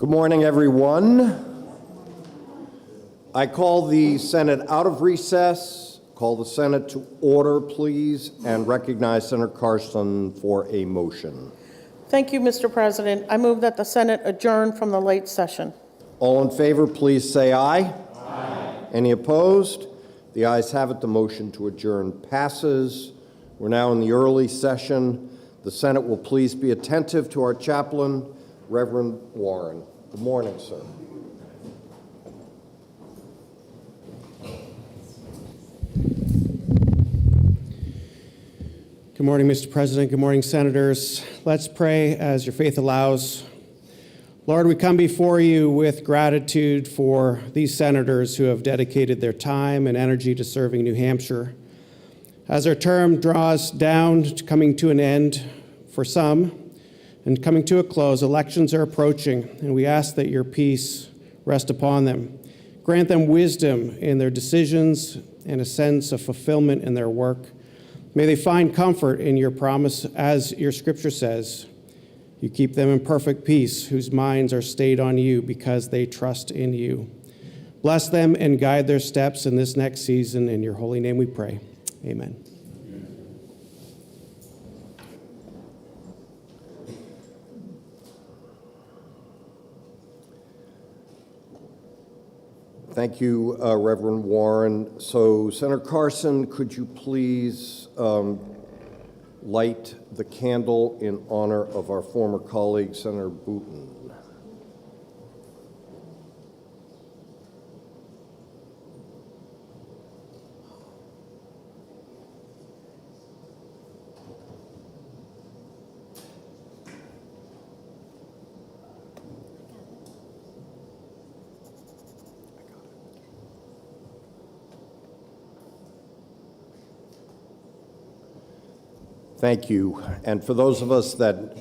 Good morning, everyone. I call the Senate out of recess. Call the Senate to order, please, and recognize Senator Carson for a motion. Thank you, Mr. President. I move that the Senate adjourn from the late session. All in favor, please say aye. Aye. Any opposed? The ayes have it. The motion to adjourn passes. We're now in the early session. The Senate will please be attentive to our chaplain, Reverend Warren. Good morning, sir. Good morning, Mr. President. Good morning, Senators. Let's pray as your faith allows. Lord, we come before you with gratitude for these senators who have dedicated their time and energy to serving New Hampshire. As our term draws down, coming to an end for some, and coming to a close, elections are approaching, and we ask that your peace rest upon them. Grant them wisdom in their decisions and a sense of fulfillment in their work. May they find comfort in your promise, as your scripture says, you keep them in perfect peace, whose minds are stayed on you because they trust in you. Bless them and guide their steps in this next season. In your holy name we pray. Amen. Thank you, Reverend Warren. So, Senator Carson, could you please light the candle in honor of our former colleague, Senator Boutin? Thank you. And for those of us that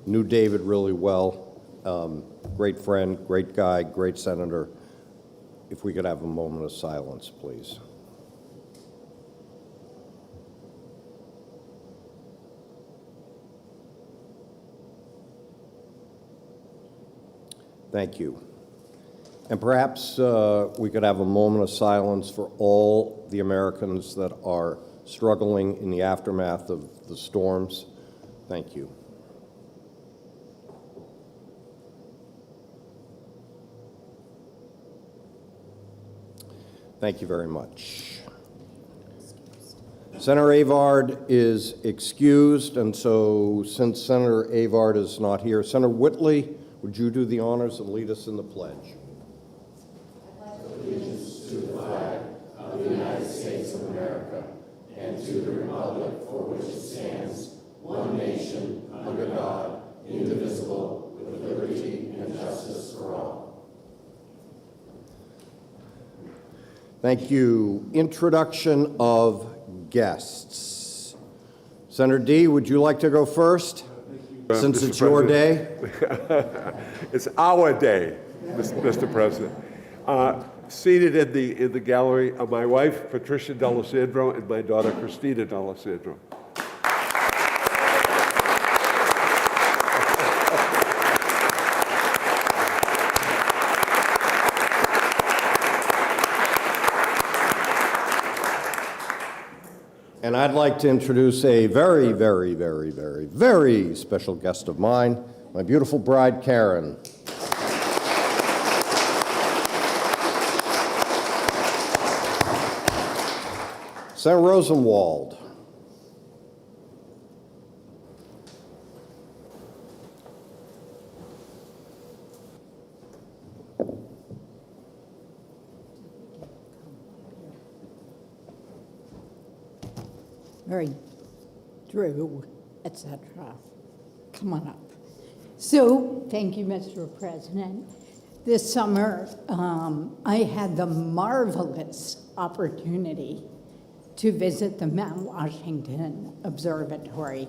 knew David really well, great friend, great guy, great senator, if we could have a moment of silence, please. Thank you. And perhaps we could have a moment of silence for all the Americans that are struggling in the aftermath of the storms. Thank you. Thank you very much. Senator Avard is excused, and so since Senator Avard is not here, Senator Whitley, would you do the honors and lead us in the pledge? Allegiance to the flag of the United States of America and to the republic for which it stands, one nation, under God, indivisible, with liberty and justice for all. Thank you. Introduction of guests. Senator D, would you like to go first? Since it's your day? It's our day, Mr. President. Seated in the gallery are my wife, Patricia D'Alessandro, and my daughter, Christina D'Alessandro. And I'd like to introduce a very, very, very, very, very special guest of mine, my beautiful bride, Karen. Senator Rosenwald. Very Drew, etc. Come on up. So, thank you, Mr. President. This summer, I had the marvelous opportunity to visit the Mount Washington Observatory.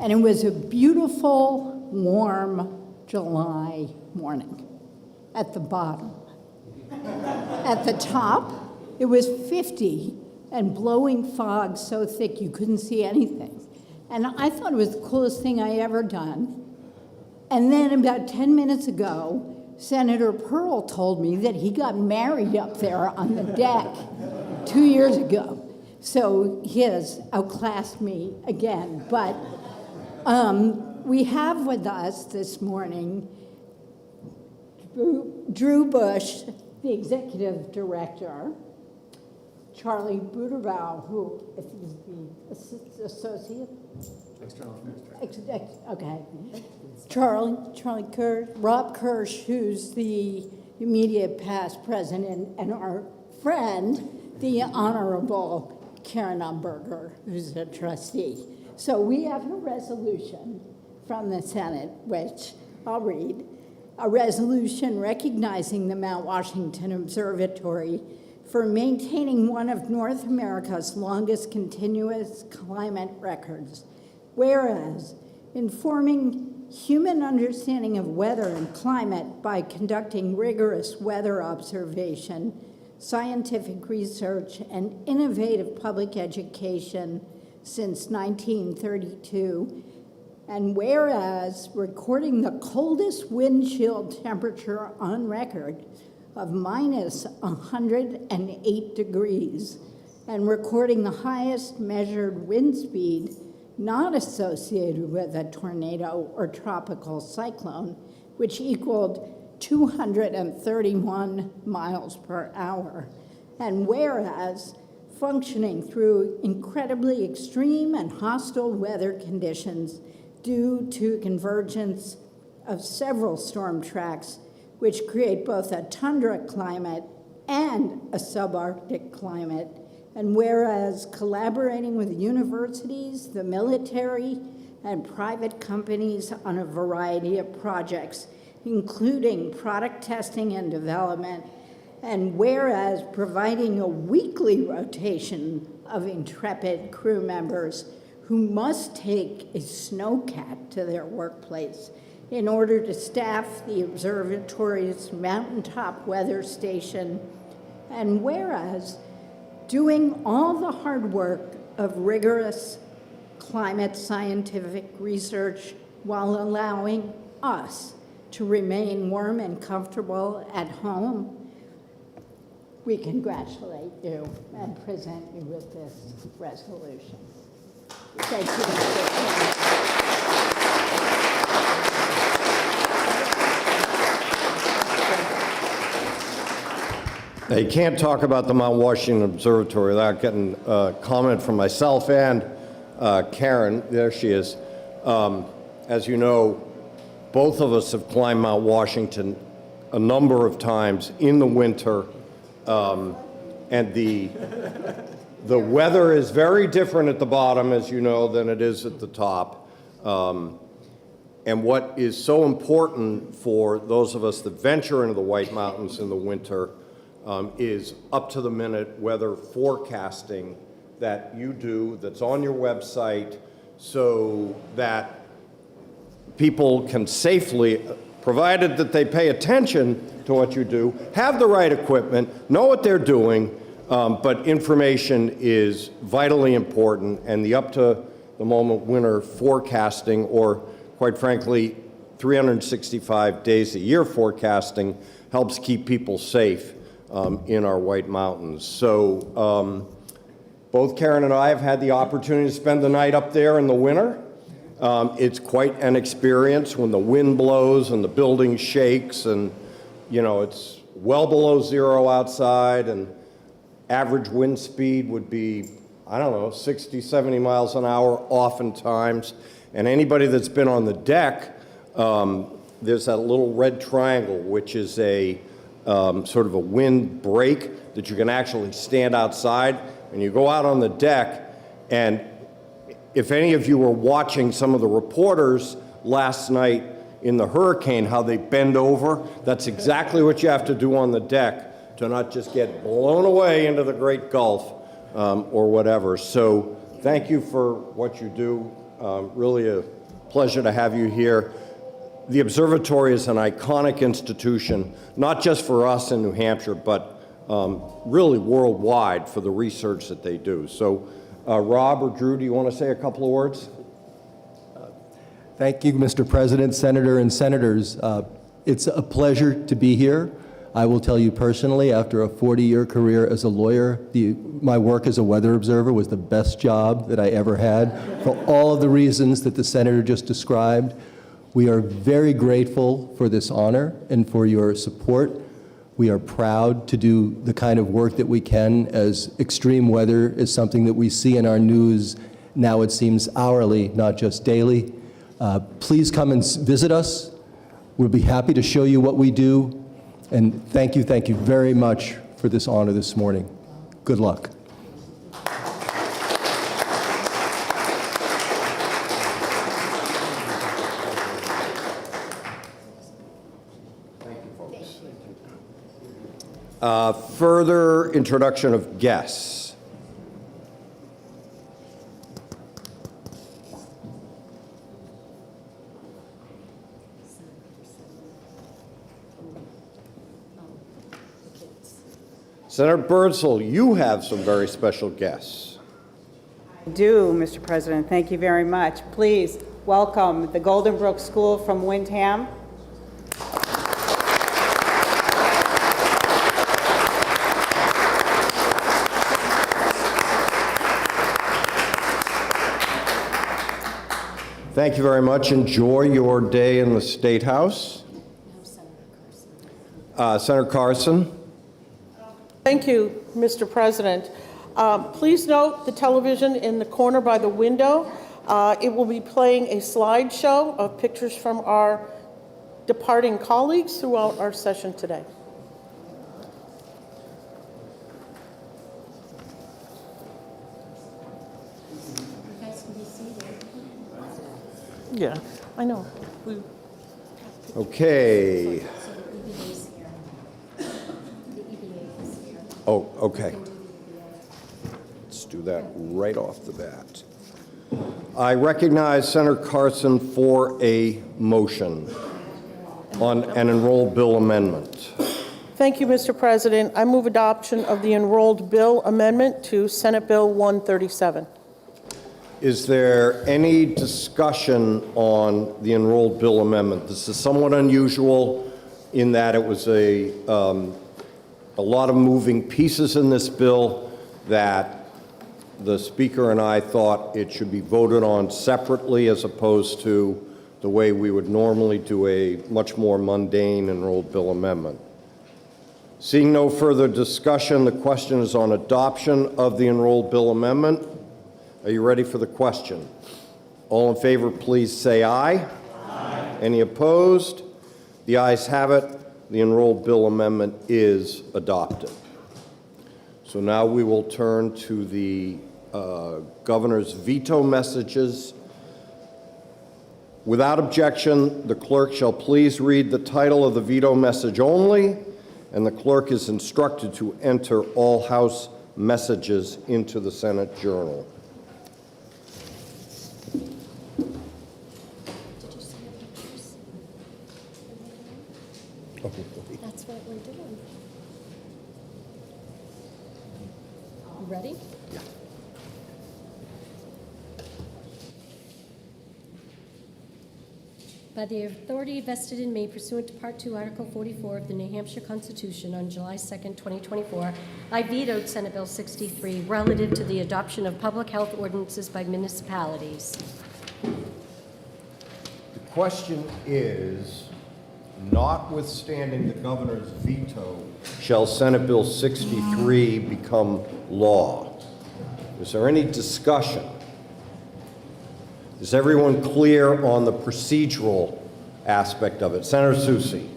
And it was a beautiful, warm July morning at the bottom. At the top, it was 50 and blowing fog so thick you couldn't see anything. And I thought it was the coolest thing I ever done. And then about 10 minutes ago, Senator Pearl told me that he got married up there on the deck 2 years ago. So he has outclassed me again. But we have with us this morning Drew Bush, the executive director, Charlie Boutin, who I think is the associate. Okay. Charlie Kirsch, Rob Kirsch, who's the immediate past president, and our friend, the Honorable Karen Umberger, who's a trustee. So we have a resolution from the Senate, which I'll read. A resolution recognizing the Mount Washington Observatory for maintaining one of North America's longest continuous climate records. Whereas, informing human understanding of weather and climate by conducting rigorous weather observation, scientific research, and innovative public education since 1932, and whereas recording the coldest wind chill temperature on record of minus 108 degrees, and recording the highest measured wind speed not associated with a tornado or tropical cyclone, which equaled 231 miles per hour. And whereas functioning through incredibly extreme and hostile weather conditions due to convergence of several storm tracks, which create both a tundra climate and a subarctic climate. And whereas collaborating with universities, the military, and private companies on a variety of projects, including product testing and development, and whereas providing a weekly rotation of intrepid crew members who must take a snowcat to their workplace in order to staff the observatory's mountaintop weather station, and whereas doing all the hard work of rigorous climate scientific research while allowing us to remain warm and comfortable at home, we congratulate you and present you with this resolution. Thank you, Mr. Chairman. Now, you can't talk about the Mount Washington Observatory without getting a comment from myself and Karen. There she is. As you know, both of us have climbed Mount Washington a number of times in the winter, and the weather is very different at the bottom, as you know, than it is at the top. And what is so important for those of us that venture into the White Mountains in the winter is up-to-the-minute weather forecasting that you do, that's on your website, so that people can safely, provided that they pay attention to what you do, have the right equipment, know what they're doing, but information is vitally important, and the up-to-the-moment winter forecasting, or quite frankly, 365 days a year forecasting, helps keep people safe in our White Mountains. So both Karen and I have had the opportunity to spend the night up there in the winter. It's quite an experience when the wind blows and the building shakes, and you know, it's well below zero outside, and average wind speed would be, I don't know, 60, 70 miles an hour oftentimes. And anybody that's been on the deck, there's that little red triangle, which is a sort of a wind break that you can actually stand outside. And you go out on the deck, and if any of you were watching some of the reporters last night in the hurricane, how they bend over, that's exactly what you have to do on the deck to not just get blown away into the Great Gulf or whatever. So thank you for what you do. Really a pleasure to have you here. The observatory is an iconic institution, not just for us in New Hampshire, but really worldwide for the research that they do. So Rob or Drew, do you want to say a couple of words? Thank you, Mr. President, Senator, and Senators. It's a pleasure to be here. I will tell you personally, after a 40-year career as a lawyer, my work as a weather observer was the best job that I ever had for all of the reasons that the Senator just described. We are very grateful for this honor and for your support. We are proud to do the kind of work that we can, as extreme weather is something that we see in our news now, it seems, hourly, not just daily. Please come and visit us. We'll be happy to show you what we do. And thank you very much for this honor this morning. Good luck. Further introduction of guests. Senator Birdsall, you have some very special guests. I do, Mr. President. Thank you very much. Please welcome the Golden Brook School from Windham. Thank you very much. Enjoy your day in the State House. Senator Carson. Thank you, Mr. President. Please note the television in the corner by the window. It will be playing a slideshow of pictures from our departing colleagues throughout our session today. Yeah, I know. Okay. Oh, okay. Let's do that right off the bat. I recognize Senator Carson for a motion on an enrolled bill amendment. Thank you, Mr. President. I move adoption of the enrolled bill amendment to Senate Bill 137. Is there any discussion on the enrolled bill amendment? This is somewhat unusual in that it was a lot of moving pieces in this bill that the Speaker and I thought it should be voted on separately as opposed to the way we would normally do a much more mundane enrolled bill amendment. Seeing no further discussion, the question is on adoption of the enrolled bill amendment. Are you ready for the question? All in favor, please say aye. Aye. Any opposed? The ayes have it. The enrolled bill amendment is adopted. So now we will turn to the governor's veto messages. Without objection, the clerk shall please read the title of the veto message only, and the clerk is instructed to enter all House messages into the Senate Journal. That's what we're doing. You ready? Yeah. By the authority vested in me pursuant to Part 2, Article 44 of the New Hampshire Constitution on July 2nd, 2024, I vetoed Senate Bill 63 relative to the adoption of public health ordinances by municipalities. The question is, notwithstanding the governor's veto, shall Senate Bill 63 become law? Is there any discussion? Is everyone clear on the procedural aspect of it? Senator Soucy.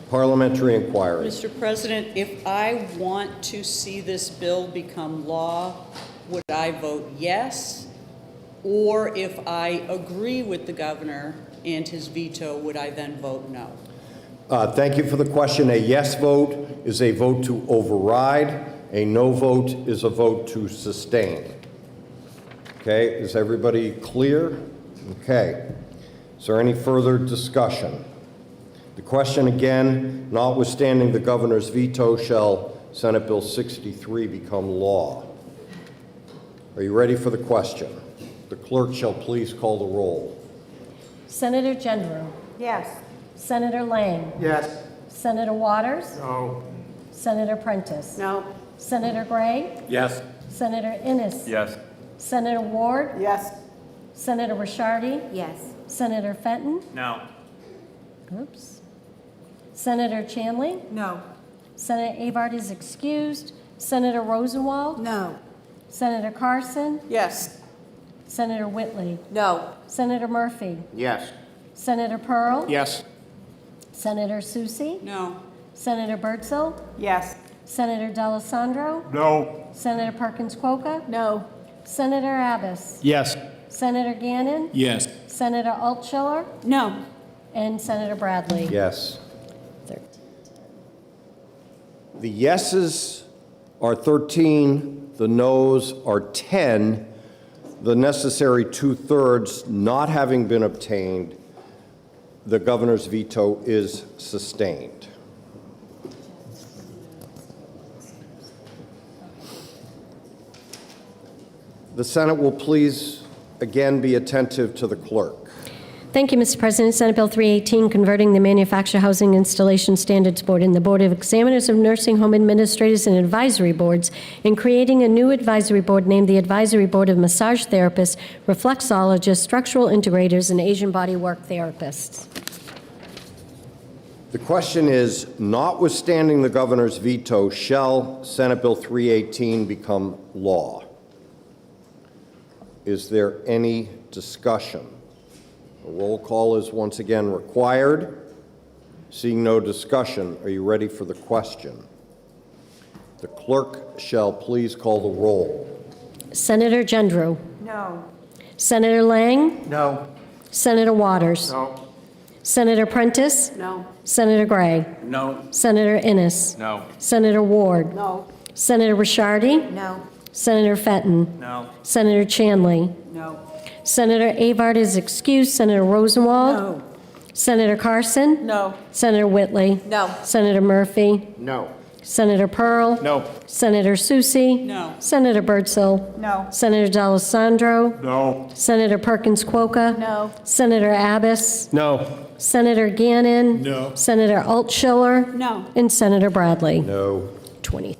Parliamentary inquiry. Mr. President, if I want to see this bill become law, would I vote yes? Or if I agree with the governor and his veto, would I then vote no? Thank you for the question. A yes vote is a vote to override. A no vote is a vote to sustain. Okay, is everybody clear? Okay. Is there any further discussion? The question again, notwithstanding the governor's veto, shall Senate Bill 63 become law? Are you ready for the question? The clerk shall please call the roll. Senator Gendreau. Yes. Senator Lang. Yes. Senator Waters. No. Senator Prentice. No. Senator Gray. Yes. Senator Innes. Yes. Senator Ward. Yes. Senator Rishardi. Yes. Senator Fenton. No. Oops. Senator Chanley. No. Senator Avard is excused. Senator Rosenwald. No. Senator Carson. Yes. Senator Whitley. No. Senator Murphy. Yes. Senator Pearl. Yes. Senator Soucy. No. Senator Birdsell. Yes. Senator D'Alessandro. No. Senator Perkins Kwoka. No. Senator Abbas. Yes. Senator Gannon. Yes. Senator Altschiller. No. And Senator Bradley. Yes. 13. The yeses are 13, the noes are 10. The necessary two-thirds not having been obtained, the governor's veto is sustained. The Senate will please again be attentive to the clerk. Thank you, Mr. President. Senate Bill 318, converting the Manufactured Housing Installation Standards Board and the Board of Examiners of Nursing Home Administrators and Advisory Boards, and creating a new advisory board named the Advisory Board of Massage Therapists, Reflexologists, Structural Integrators, and Asian Bodywork Therapists. The question is, notwithstanding the governor's veto, shall Senate Bill 318 become law? Is there any discussion? A roll call is once again required. Seeing no discussion, are you ready for the question? The clerk shall please call the roll. Senator Gendreau. No. Senator Lang. No. Senator Waters. No. Senator Prentice. No. Senator Gray. No. Senator Innes. No. Senator Ward. No. Senator Rishardi. No. Senator Fenton. No. Senator Chanley. No. Senator Avard is excused. Senator Rosenwald. No. Senator Carson. No. Senator Whitley. No. Senator Murphy. No. Senator Pearl. No. Senator Soucy. No. Senator Birdsell. No. Senator D'Alessandro. No. Senator Perkins Kwoka. No. Senator Abbas. No. Senator Gannon. No. Senator Altschiller. No. And Senator Bradley. No. 20.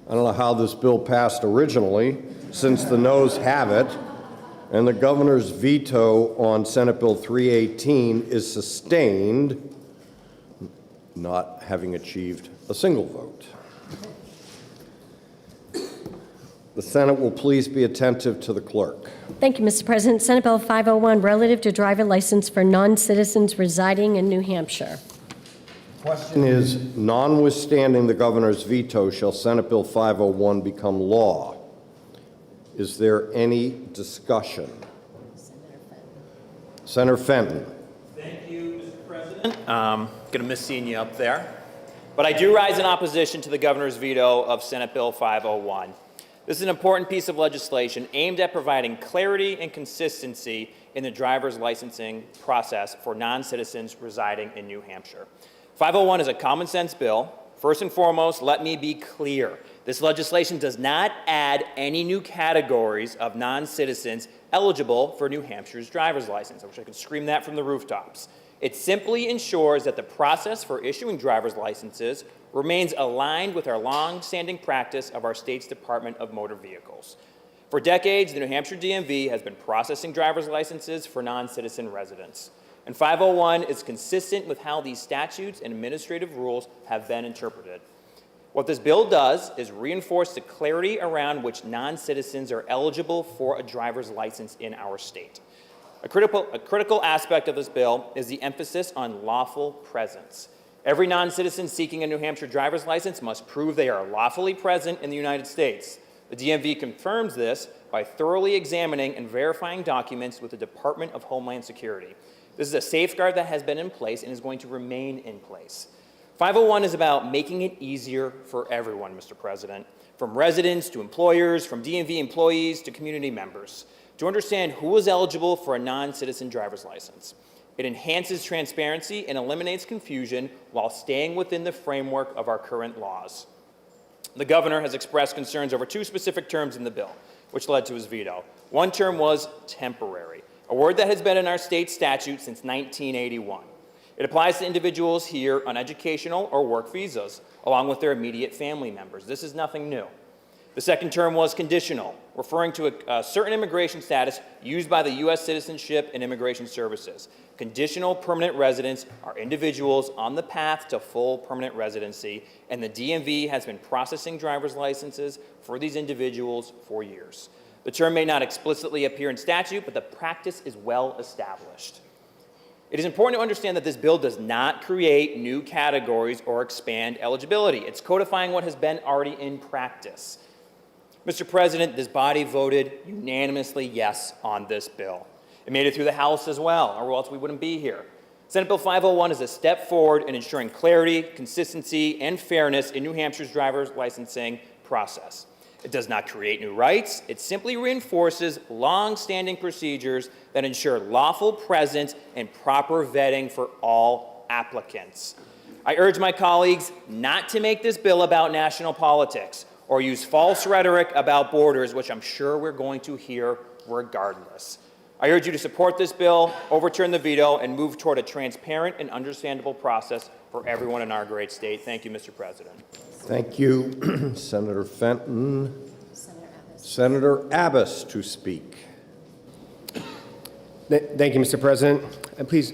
I don't know how this bill passed originally, since the noes have it, and the governor's veto on Senate Bill 318 is sustained, not having achieved a single vote. The Senate will please be attentive to the clerk. Thank you, Mr. President. Senate Bill 501, relative to driver license for non-citizens residing in New Hampshire. Question is, notwithstanding the governor's veto, shall Senate Bill 501 become law? Is there any discussion? Senator Fenton. Thank you, Mr. President. Going to miss seeing you up there. But I do rise in opposition to the governor's veto of Senate Bill 501. This is an important piece of legislation aimed at providing clarity and consistency in the driver's licensing process for non-citizens residing in New Hampshire. 501 is a common sense bill. First and foremost, let me be clear. This legislation does not add any new categories of non-citizens eligible for New Hampshire's driver's license. I wish I could scream that from the rooftops. It simply ensures that the process for issuing driver's licenses remains aligned with our long-standing practice of our state's Department of Motor Vehicles. For decades, the New Hampshire DMV has been processing driver's licenses for non-citizen residents. And 501 is consistent with how these statutes and administrative rules have been interpreted. What this bill does is reinforce the clarity around which non-citizens are eligible for a driver's license in our state. A critical aspect of this bill is the emphasis on lawful presence. Every non-citizen seeking a New Hampshire driver's license must prove they are lawfully present in the United States. The DMV confirms this by thoroughly examining and verifying documents with the Department of Homeland Security. This is a safeguard that has been in place and is going to remain in place. 501 is about making it easier for everyone, Mr. President, from residents to employers, from DMV employees to community members, to understand who is eligible for a non-citizen driver's license. It enhances transparency and eliminates confusion while staying within the framework of our current laws. The governor has expressed concerns over two specific terms in the bill, which led to his veto. One term was temporary. a word that has been in our state statute since 1981. It applies to individuals here on educational or work visas, along with their immediate family members. This is nothing new. The second term was conditional, referring to a certain immigration status used by the U.S. Citizenship and Immigration Services. Conditional permanent residents are individuals on the path to full permanent residency, and the DMV has been processing driver's licenses for these individuals for years. The term may not explicitly appear in statute, but the practice is well established. It is important to understand that this bill does not create new categories or expand eligibility. It's codifying what has been already in practice. Mr. President, this body voted unanimously yes on this bill. It made it through the House as well, or else we wouldn't be here. Senate Bill 501 is a step forward in ensuring clarity, consistency, and fairness in New Hampshire's driver's licensing process. It does not create new rights. It simply reinforces long-standing procedures that ensure lawful presence and proper vetting for all applicants. I urge my colleagues not to make this bill about national politics or use false rhetoric about borders, which I'm sure we're going to hear regardless. I urge you to support this bill, overturn the veto, and move toward a transparent and understandable process for everyone in our great state. Thank you, Mr. President. Thank you, Senator Fenton. Senator Abbas to speak. Thank you, Mr. President. And please,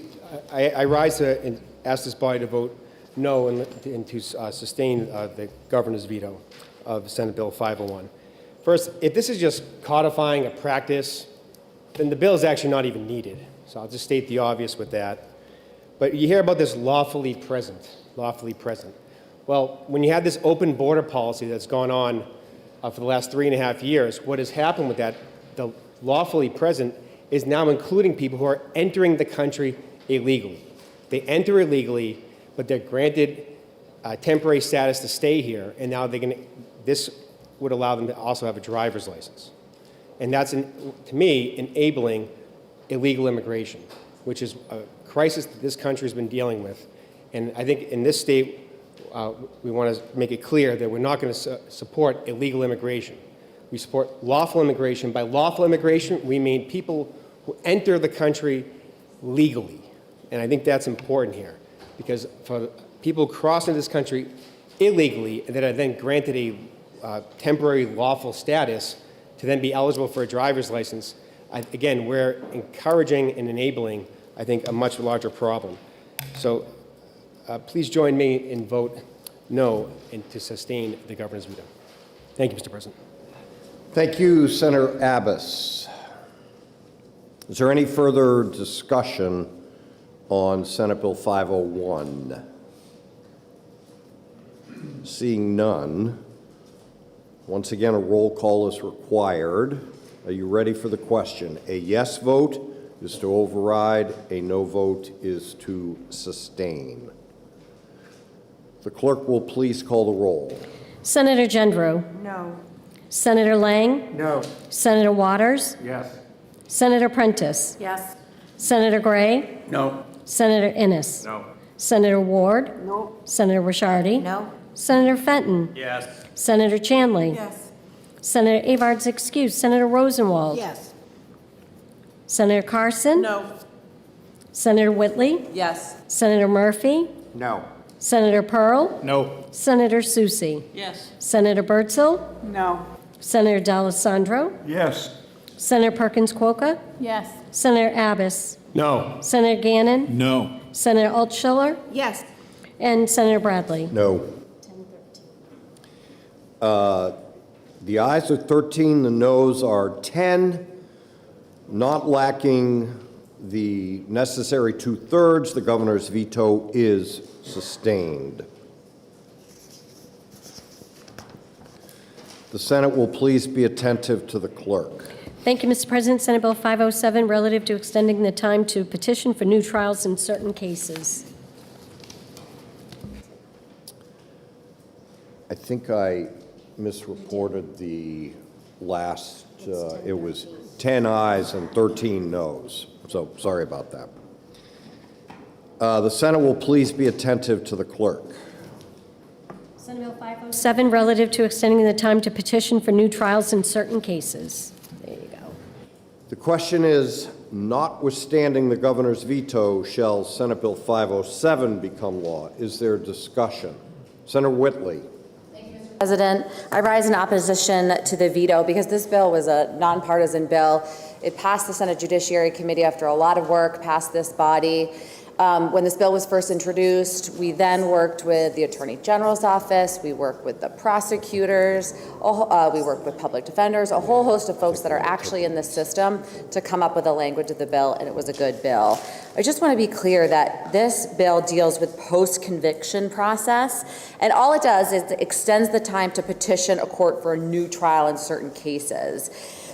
I rise to and ask this body to vote no and to sustain the governor's veto of Senate Bill 501. First, if this is just codifying a practice, then the bill is actually not even needed. So I'll just state the obvious with that. But you hear about this lawfully present, lawfully present. Well, when you have this open border policy that's gone on for the last 3.5 years, what has happened with that, the lawfully present, is now including people who are entering the country illegally. They enter illegally, but they're granted temporary status to stay here, and now this would allow them to also have a driver's license. And that's, to me, enabling illegal immigration, which is a crisis that this country has been dealing with. And I think in this state, we want to make it clear that we're not going to support illegal immigration. We support lawful immigration. By lawful immigration, we mean people who enter the country legally. And I think that's important here, because for people who cross into this country illegally and that are then granted a temporary lawful status to then be eligible for a driver's license, again, we're encouraging and enabling, I think, a much larger problem. So please join me and vote no and to sustain the governor's veto. Thank you, Mr. President. Thank you, Senator Abbas. Is there any further discussion on Senate Bill 501? Seeing none, once again, a roll call is required. Are you ready for the question? A yes vote is to override, a no vote is to sustain. The clerk will please call the roll. Senator Gendreau? No. Senator Lang? No. Senator Waters? Yes. Senator Prentice? Yes. Senator Gray? No. Senator Innes? No. Senator Ward? No. Senator Ricciardi? No. Senator Fenton? Yes. Senator Chanley? Yes. Senator Avard's excused. Senator Rosenwald? Yes. Senator Carson? No. Senator Whitley? Yes. Senator Murphy? No. Senator Pearl? No. Senator Soucy? Yes. Senator Birdsell? No. Senator D'Alessandro? Yes. Senator Perkins Kwoka? Yes. Senator Abbas? No. Senator Gannon? No. Senator Altshuler? Yes. And Senator Bradley? No. The ayes are 13, the noes are 10. Not lacking the necessary 2/3, the governor's veto is sustained. The Senate will please be attentive to the clerk. Thank you, Mr. President. Senate Bill 507, relative to extending the time to petition for new trials in certain cases. I think I misreported the last, it was 10 ayes and 13 noes, so sorry about that. The Senate will please be attentive to the clerk. Senate Bill 507, relative to extending the time to petition for new trials in certain cases. There you go. The question is, notwithstanding the governor's veto, shall Senate Bill 507 become law. Is there discussion? Senator Whitley. President, I rise in opposition to the veto because this bill was a nonpartisan bill. It passed the Senate Judiciary Committee after a lot of work, passed this body. When this bill was first introduced, we then worked with the Attorney General's office, we worked with the prosecutors, we worked with public defenders, a whole host of folks that are actually in this system to come up with the language of the bill, and it was a good bill. I just want to be clear that this bill deals with post-conviction process, and all it does is it extends the time to petition a court for a new trial in certain cases.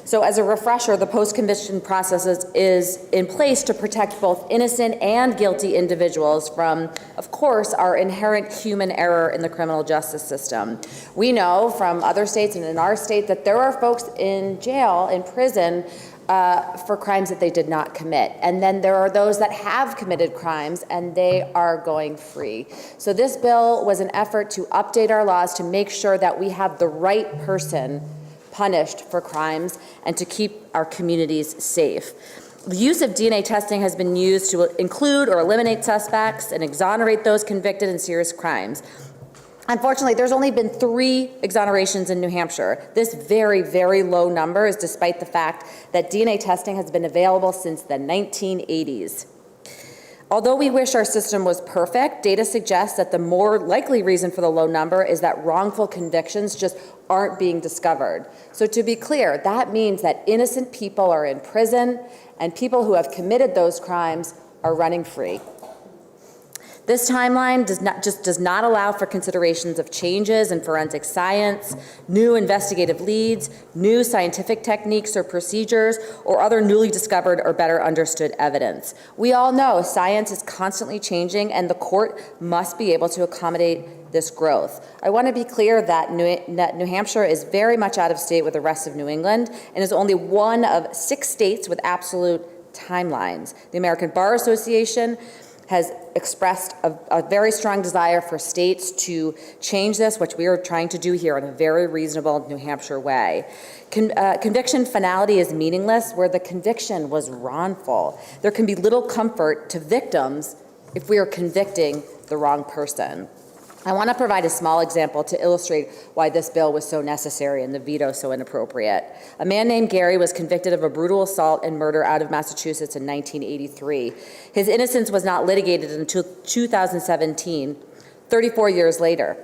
So as a refresher, the post-conviction process is in place to protect both innocent and guilty individuals from, of course, our inherent human error in the criminal justice system. We know from other states and in our state that there are folks in jail, in prison, for crimes that they did not commit. And then there are those that have committed crimes and they are going free. So this bill was an effort to update our laws to make sure that we have the right person punished for crimes and to keep our communities safe. The use of DNA testing has been used to include or eliminate suspects and exonerate those convicted in serious crimes. Unfortunately, there's only been 3 exonerations in New Hampshire. This very, very low number is despite the fact that DNA testing has been available since the 1980s. Although we wish our system was perfect, data suggests that the more likely reason for the low number is that wrongful convictions just aren't being discovered. So to be clear, that means that innocent people are in prison and people who have committed those crimes are running free. This timeline does not allow for considerations of changes in forensic science, new investigative leads, new scientific techniques or procedures, or other newly discovered or better understood evidence. We all know science is constantly changing and the court must be able to accommodate this growth. I want to be clear that New Hampshire is very much out of state with the rest of New England and is only one of 6 states with absolute timelines. The American Bar Association has expressed a very strong desire for states to change this, which we are trying to do here in a very reasonable New Hampshire way. Conviction finality is meaningless where the conviction was wrongful. There can be little comfort to victims if we are convicting the wrong person. I want to provide a small example to illustrate why this bill was so necessary and the veto so inappropriate. A man named Gary was convicted of a brutal assault and murder out of Massachusetts in 1983. His innocence was not litigated until 2017, 34 years later,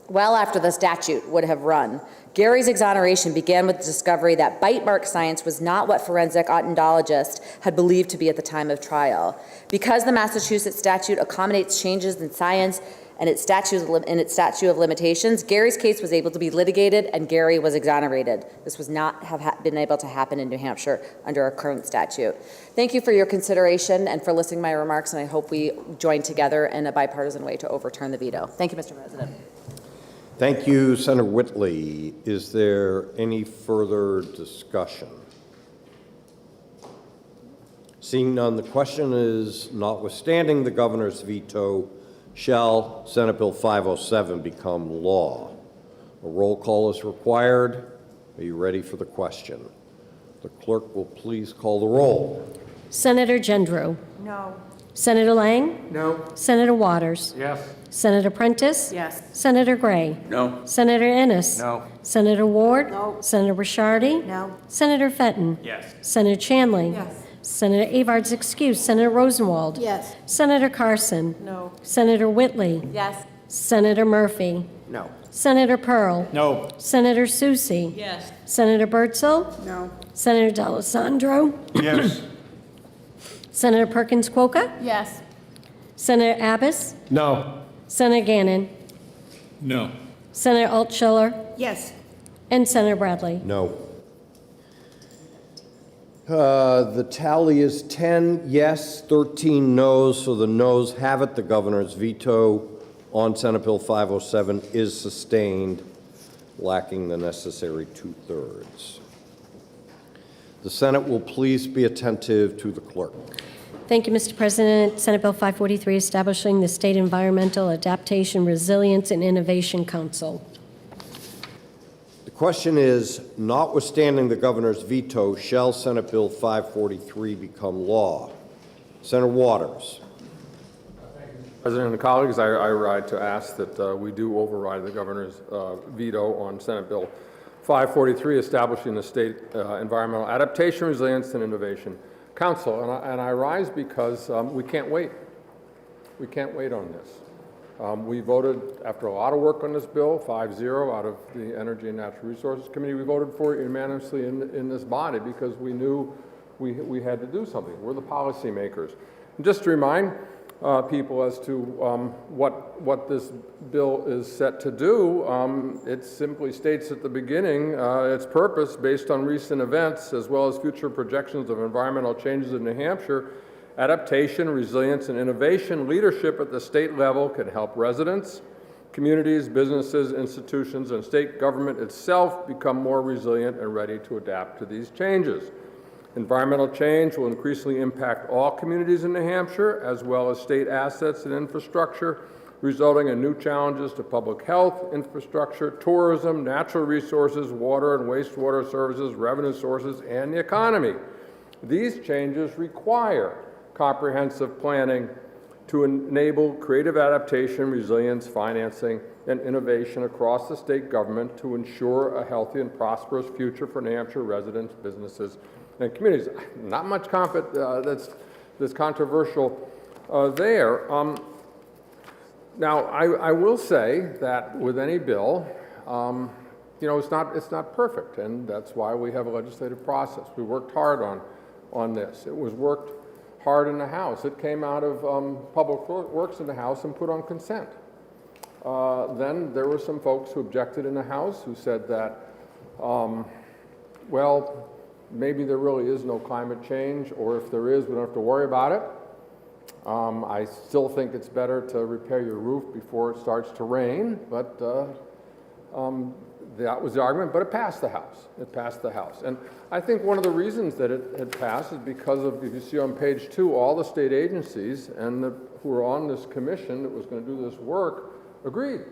well after the statute would have run. Gary's exoneration began with the discovery that bite mark science was not what forensic odontologists had believed to be at the time of trial. Because the Massachusetts statute accommodates changes in science and its statute of limitations, Gary's case was able to be litigated and Gary was exonerated. This was not have been able to happen in New Hampshire under our current statute. Thank you for your consideration and for listening to my remarks, and I hope we join together in a bipartisan way to overturn the veto. Thank you, Mr. President. Thank you, Senator Whitley. Is there any further discussion? Seeing none, the question is, notwithstanding the governor's veto, shall Senate Bill 507 become law? A roll call is required. Are you ready for the question? The clerk will please call the roll. Senator Gendreau. No. Senator Lang. No. Senator Waters. Yes. Senator Prentice. Yes. Senator Gray. No. Senator Ennis. No. Senator Ward. No. Senator Ricciardi. No. Senator Fenton. Yes. Senator Chanley. Yes. Senator Avard's excused. Senator Rosenwald. Yes. Senator Carson. No. Senator Whitley. Yes. Senator Murphy. No. Senator Pearl. No. Senator Soucy. Yes. Senator Birdsell. No. Senator D'Alessandro. Yes. Senator Perkins Kwoka. Yes. Senator Abbas. No. Senator Gannon. No. Senator Altschiller. Yes. And Senator Bradley. No. The tally is 10 yes, 13 noes, so the noes have it. The governor's veto on Senate Bill 507 is sustained, lacking the necessary 2/3. The Senate will please be attentive to the clerk. Thank you, Mr. President. Senate Bill 543, establishing the State Environmental Adaptation, Resilience, and Innovation Council. The question is, notwithstanding the governor's veto, shall Senate Bill 543 become law? Senator Waters. President and colleagues, I ride to ask that we do override the governor's veto on Senate Bill 543, establishing the State Environmental Adaptation, Resilience, and Innovation Council. And I rise because we can't wait. We can't wait on this. We voted, after a lot of work on this bill, 5-0 out of the Energy and Natural Resources Committee. We voted for it unanimously in this body because we knew we had to do something. We're the policymakers. And just to remind people as to what this bill is set to do, it simply states at the beginning its purpose based on recent events as well as future projections of environmental changes in New Hampshire. Adaptation, resilience, and innovation leadership at the state level can help residents, communities, businesses, institutions, and state government itself become more resilient and ready to adapt to these changes. Environmental change will increasingly impact all communities in New Hampshire, as well as state assets and infrastructure, resulting in new challenges to public health, infrastructure, tourism, natural resources, water and wastewater services, revenue sources, and the economy. These changes require comprehensive planning to enable creative adaptation, resilience, financing, and innovation across the state government to ensure a healthy and prosperous future for New Hampshire residents, businesses, and communities. Not much that's controversial there. Now, I will say that with any bill, you know, it's not perfect, and that's why we have a legislative process. We worked hard on this. It was worked hard in the House. It came out of Public Works in the House and put on consent. Then there were some folks who objected in the House who said that, well, maybe there really is no climate change, or if there is, we don't have to worry about it. I still think it's better to repair your roof before it starts to rain, but that was the argument, but it passed the House. It passed the House. And I think one of the reasons that it had passed is because of, if you see on page 2, all the state agencies and who were on this commission that was going to do this work agreed.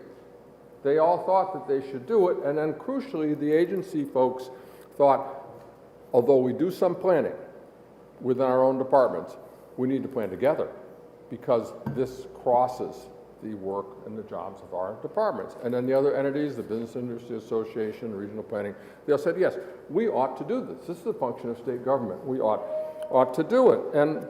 They all thought that they should do it, and then crucially, the agency folks thought, although we do some planning within our own departments, we need to plan together because this crosses the work and the jobs of our departments. And then the other entities, the Business Industry Association, Regional Planning, they all said, yes, we ought to do this. This is a function of state government. We ought to do it. And,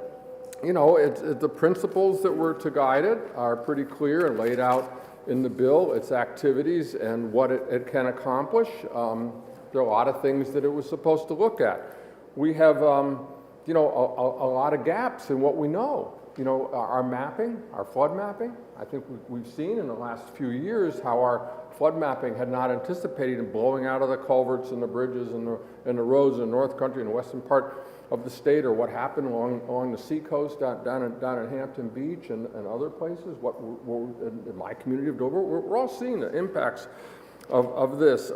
you know, the principles that were to guide it are pretty clear and laid out in the bill, its activities and what it can accomplish. There are a lot of things that it was supposed to look at. We have, you know, a lot of gaps in what we know. You know, our mapping, our flood mapping, I think we've seen in the last few years how our flood mapping had not anticipated in blowing out of the culverts and the bridges and the roads in the North Country and the western part of the state, or what happened along the seacoast down at Hampton Beach and other places, what in my community of Dover. We're all seeing the impacts of this.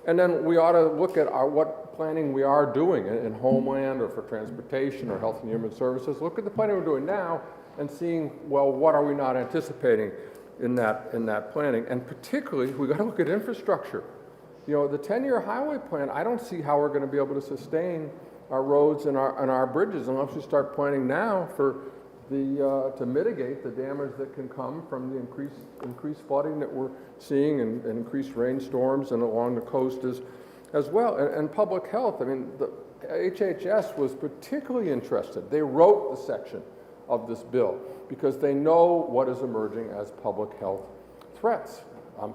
And then we ought to look at what planning we are doing in Homeland or for transportation or Health and Human Services. Look at the planning we're doing now and seeing, well, what are we not anticipating in that planning? And particularly, we got to look at infrastructure. You know, the 10-year highway plan, I don't see how we're going to be able to sustain our roads and our bridges unless we start planning now for to mitigate the damage that can come from the increased flooding that we're seeing and increased rainstorms and along the coast as well. And public health, I mean, the HHS was particularly interested. They wrote the section of this bill because they know what is emerging as public health threats.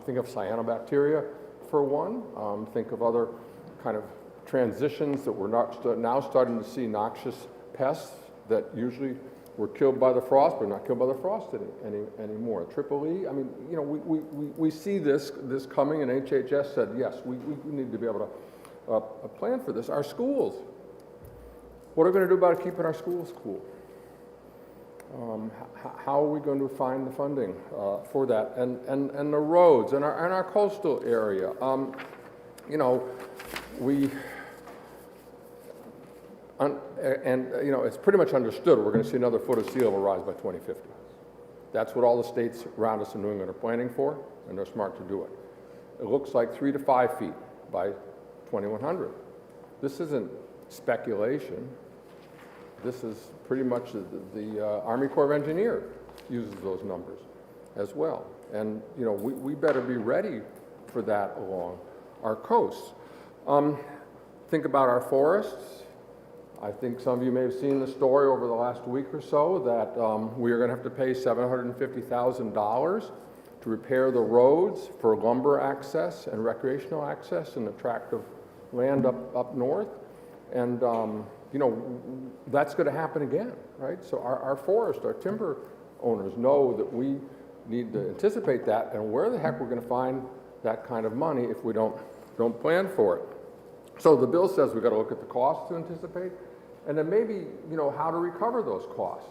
Think of cyanobacteria for one. Think of other kind of transitions that we're now starting to see noxious pests that usually were killed by the frost, but not killed by the frost anymore. Triple E, I mean, you know, we see this coming, and HHS said, yes, we need to be able to plan for this. Our schools, what are we going to do about keeping our schools cool? How are we going to find the funding for that? And the roads and our coastal area. You know, you know, it's pretty much understood we're going to see another foot of sea level rise by 2050. That's what all the states around us in New England are planning for, and they're smart to do it. It looks like 3 to 5 feet by 2100. This isn't speculation. This is pretty much the Army Corps of Engineers uses those numbers as well. And, you know, we better be ready for that along our coasts. Think about our forests. I think some of you may have seen the story over the last week or so that we are going to have to pay $750,000 to repair the roads for lumber access and recreational access in the tract of land up north. And, you know, that's going to happen again, right? So our forest, our timber owners know that we need to anticipate that, and where the heck we're going to find that kind of money if we don't plan for it. So the bill says we've got to look at the costs to anticipate, and then maybe, you know, how to recover those costs.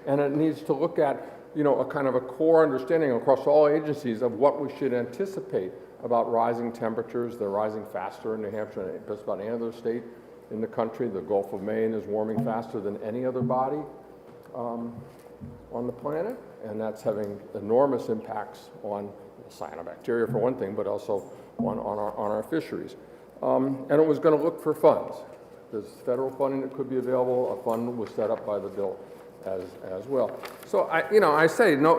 And it needs to look at, you know, a kind of a core understanding across all agencies of what we should anticipate about rising temperatures. They're rising faster in New Hampshire than just about any other state in the country. The Gulf of Maine is warming faster than any other body on the planet, and that's having enormous impacts on cyanobacteria for one thing, but also on our fisheries. And it was going to look for funds. There's federal funding that could be available. A fund was set up by the bill as well. So I say no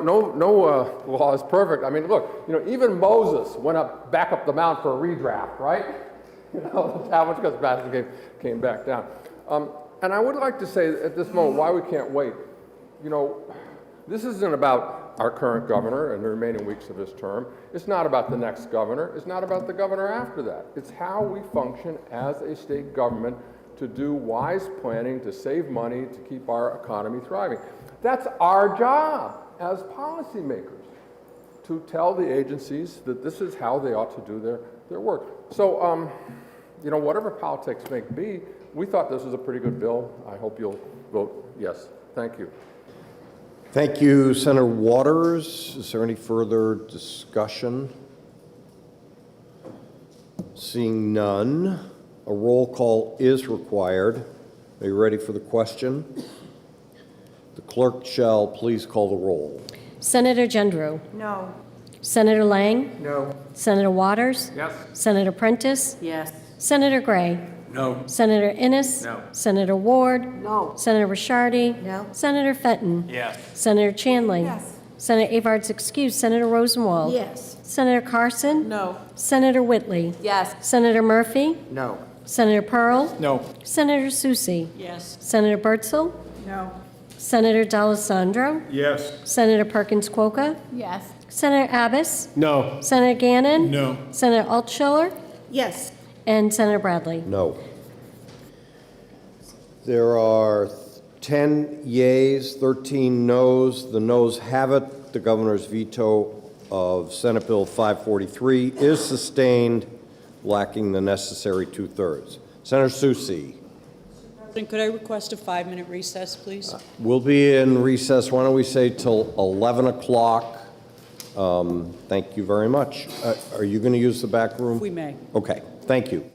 law is perfect. I mean, look, you know, even Moses went back up the mount for a redraft, right? You know, the tablets got back and came back down. And I would like to say at this moment why we can't wait. You know, this isn't about our current governor and the remaining weeks of his term. It's not about the next governor. It's not about the governor after that. It's how we function as a state government to do wise planning, to save money, to keep our economy thriving. That's our job as policymakers, to tell the agencies that this is how they ought to do their work. So, you know, whatever politics may be, we thought this was a pretty good bill. I hope you'll vote yes. Thank you. Thank you, Senator Waters. Is there any further discussion? Seeing none, a roll call is required. Are you ready for the question? The clerk shall please call the roll. Senator Gendreau. No. Senator Lang. No. Senator Waters. Yes. Senator Prentice. Yes. Senator Gray. No. Senator Innes. No. Senator Ward. No. Senator Rishardi. No. Senator Fenton. Yes. Senator Chanley. Yes. Senator Avard's excused. Senator Rosenwald. Yes. Senator Carson. No. Senator Whitley. Yes. Senator Murphy. No. Senator Pearl. No. Senator Soucy. Yes. Senator Bertzel. No. Senator D'Alessandro. Yes. Senator Perkins Kwoka. Yes. Senator Abbas. No. Senator Gannon. No. Senator Altschiller. Yes. And Senator Bradley. No. There are 10 yeas, 13 noes. The noes have it. The governor's veto of Senate Bill 543 is sustained, lacking the necessary two-thirds. Senator Soucy. President, could I request a 5-minute recess, please? We'll be in recess, why don't we say till 11 o'clock? Thank you very much. Are you going to use the back room? We may. Okay, thank you.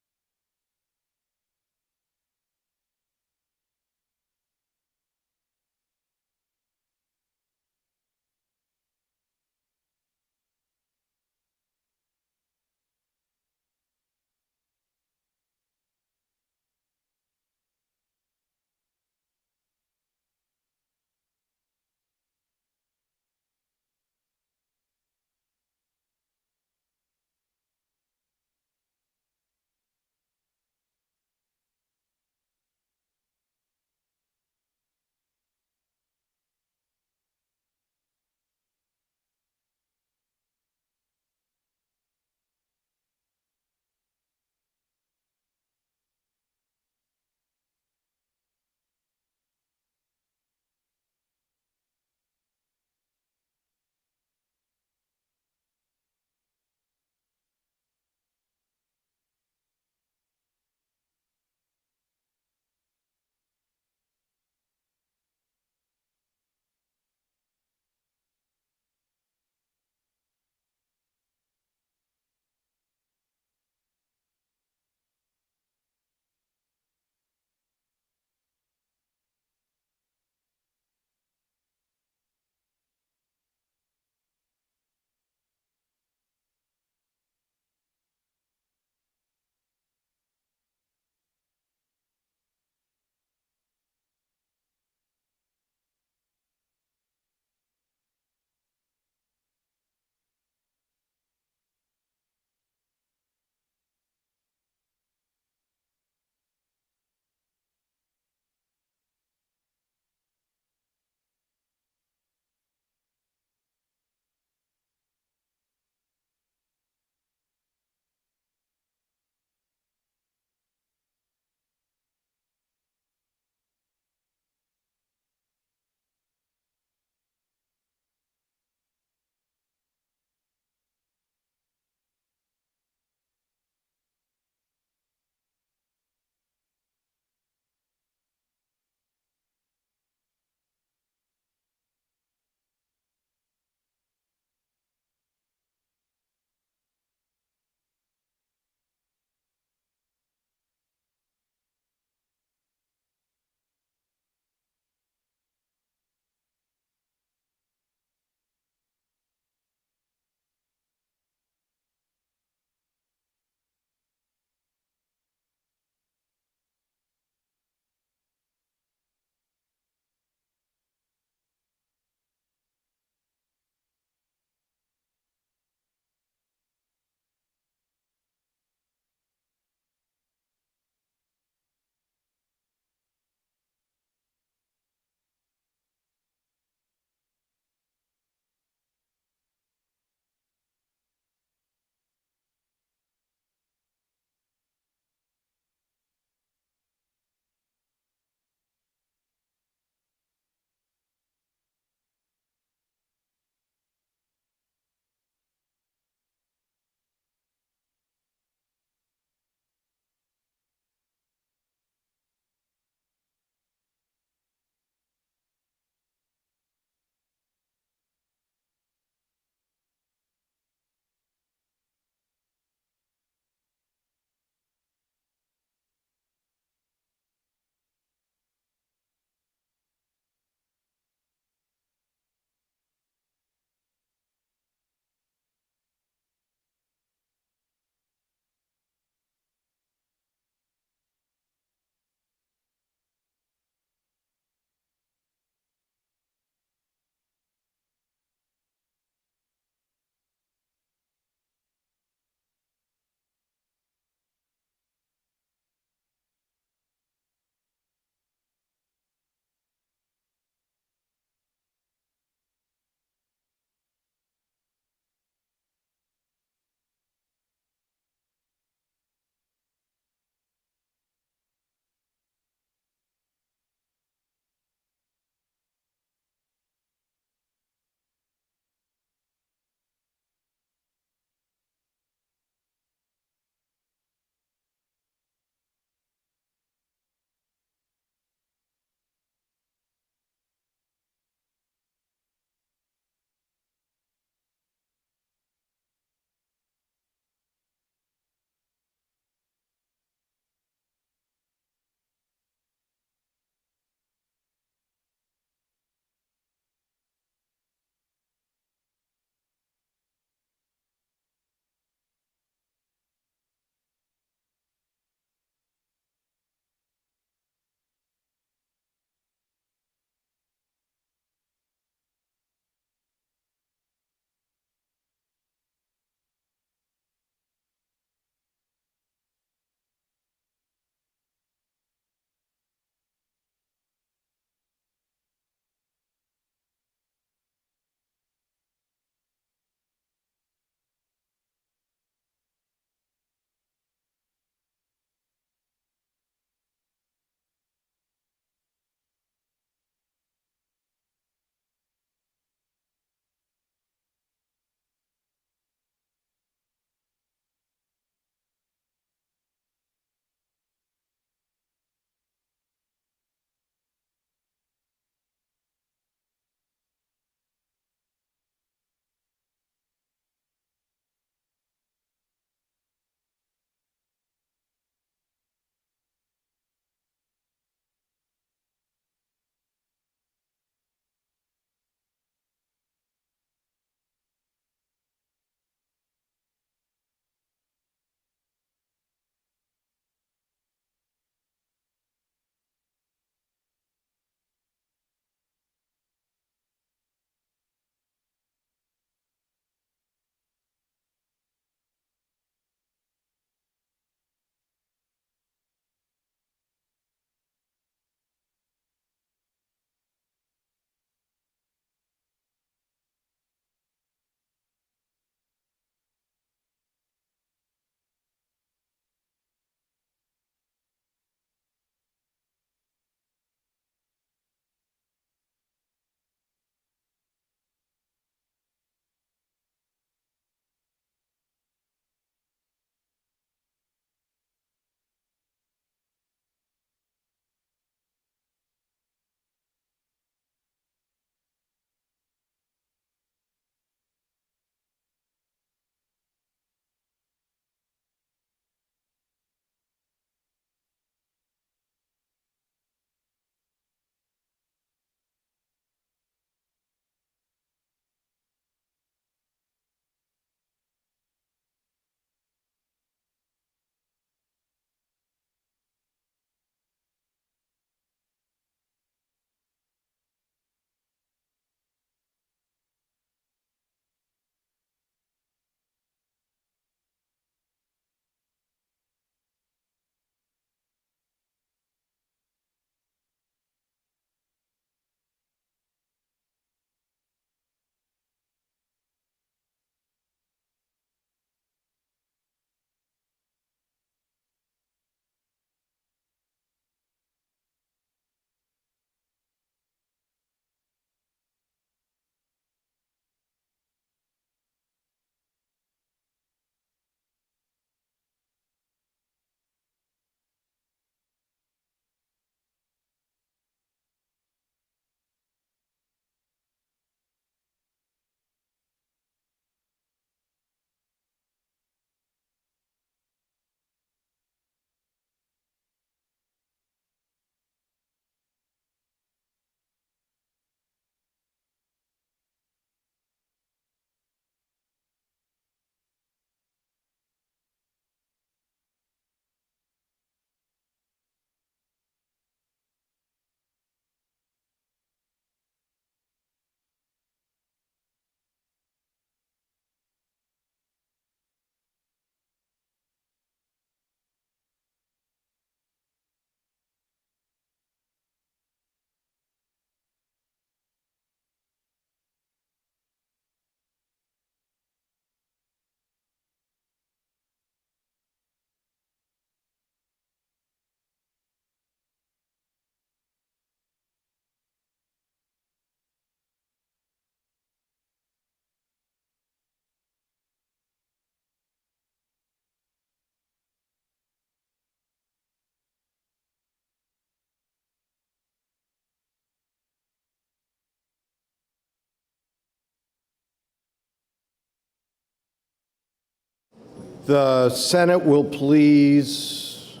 The Senate will please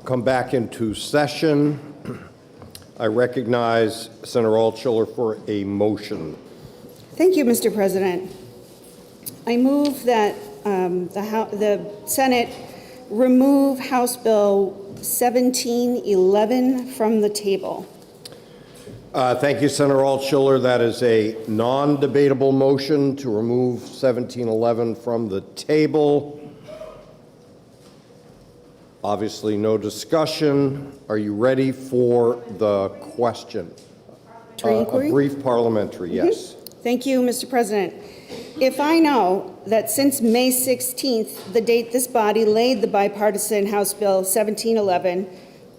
come back into session. I recognize Senator Altshuler for a motion. Thank you, Mr. President. I move that the Senate remove House Bill 1711 from the table. Thank you, Senator Altshuler. That is a non-debatable motion to remove 1711 from the table. Obviously, no discussion. Are you ready for the question? A brief parliamentary, yes. Thank you, Mr. President. If I know that since May 16th, the date this body laid the bipartisan House Bill 1711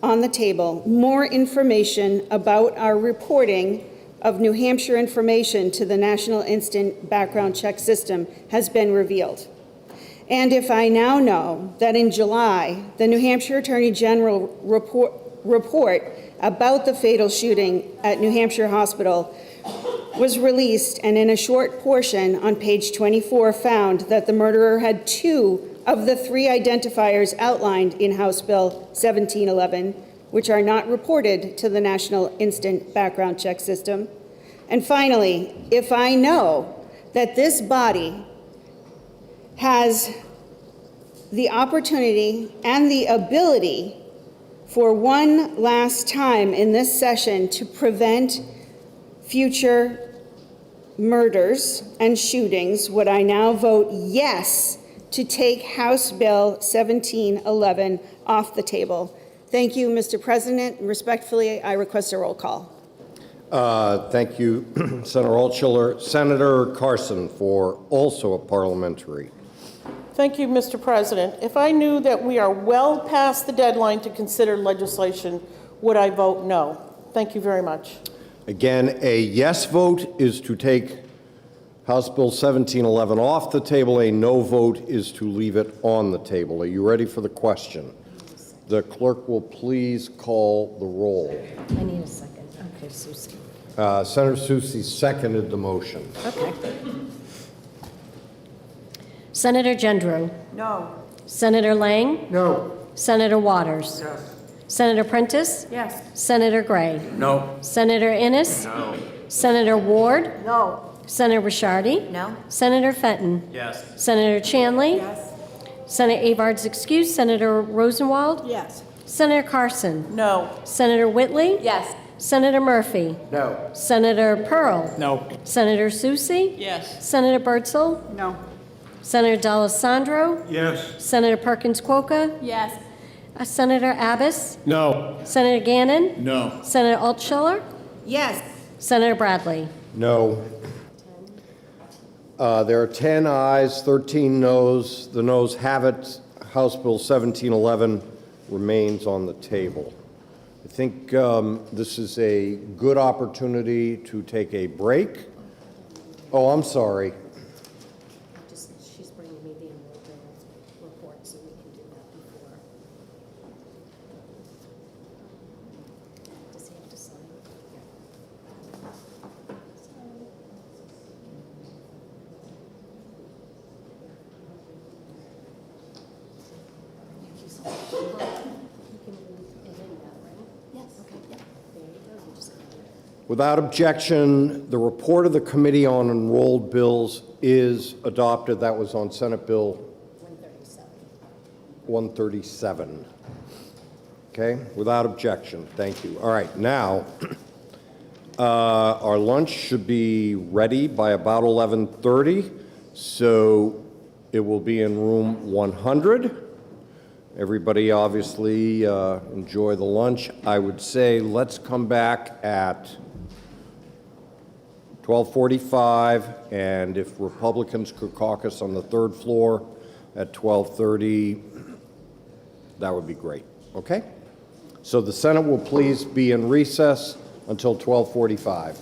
on the table, more information about our reporting of New Hampshire information to the National Instant Background Check System has been revealed. And if I now know that in July, the New Hampshire Attorney General report about the fatal shooting at New Hampshire Hospital was released, and in a short portion on page 24 found that the murderer had 2 of the 3 identifiers outlined in House Bill 1711, which are not reported to the National Instant Background Check System. And finally, if I know that this body has the opportunity and the ability for one last time in this session to prevent future murders and shootings, would I now vote yes to take House Bill 1711 off the table? Thank you, Mr. President. Respectfully, I request a roll call. Thank you, Senator Altshuler. Senator Carson for also a parliamentary. Thank you, Mr. President. If I knew that we are well past the deadline to consider legislation, would I vote no? Thank you very much. Again, a yes vote is to take House Bill 1711 off the table. A no vote is to leave it on the table. Are you ready for the question? The clerk will please call the roll. I need a second. Okay, Soucy. Senator Soucy seconded the motion. Okay. Senator Gendreau? No. Senator Lang? No. Senator Waters? Yes. Senator Prentice? Yes. Senator Gray? No. Senator Innes? No. Senator Ward? No. Senator Ricciardi? No. Senator Fenton? Yes. Senator Chanley? Yes. Senator Avard's excused. Senator Rosenwald? Yes. Senator Carson? No. Senator Whitley? Yes. Senator Murphy? No. Senator Pearl? No. Senator Soucy? Yes. Senator Birdsall? No. Senator D'Alessandro? Yes. Senator Perkins Kwoka? Yes. Senator Abbas? No. Senator Gannon? No. Senator Altshuler? Yes. Senator Bradley? No. There are 10 ayes, 13 noes. The noes have it. House Bill 1711 remains on the table. I think this is a good opportunity to take a break. Oh, I'm sorry. She's bringing me the report, so we can do that before. Does he have to sign? Without objection, the report of the Committee on Enrolled Bills is adopted. That was on Senate Bill 137. Okay, without objection. Thank you. All right, now, our lunch should be ready by about 11:30, so it will be in room 100. Everybody obviously enjoy the lunch. I would say let's come back at 12:45, and if Republicans could caucus on the 3rd floor at 12:30, that would be great, okay? So the Senate will please be in recess until 12:45.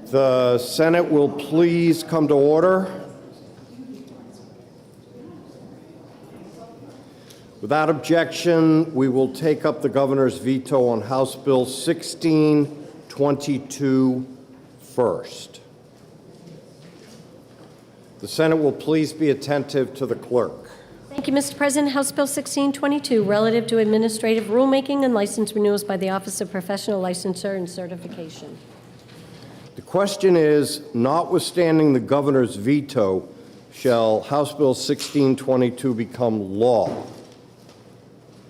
The Senate will please come to order. Without objection, we will take up the governor's veto on House Bill 1622 first. The Senate will please be attentive to the clerk. Thank you, Mr. President. House Bill 1622, relative to administrative rulemaking and license renewals by the Office of Professional Licensure and Certification. The question is, notwithstanding the governor's veto, shall House Bill 1622 become law?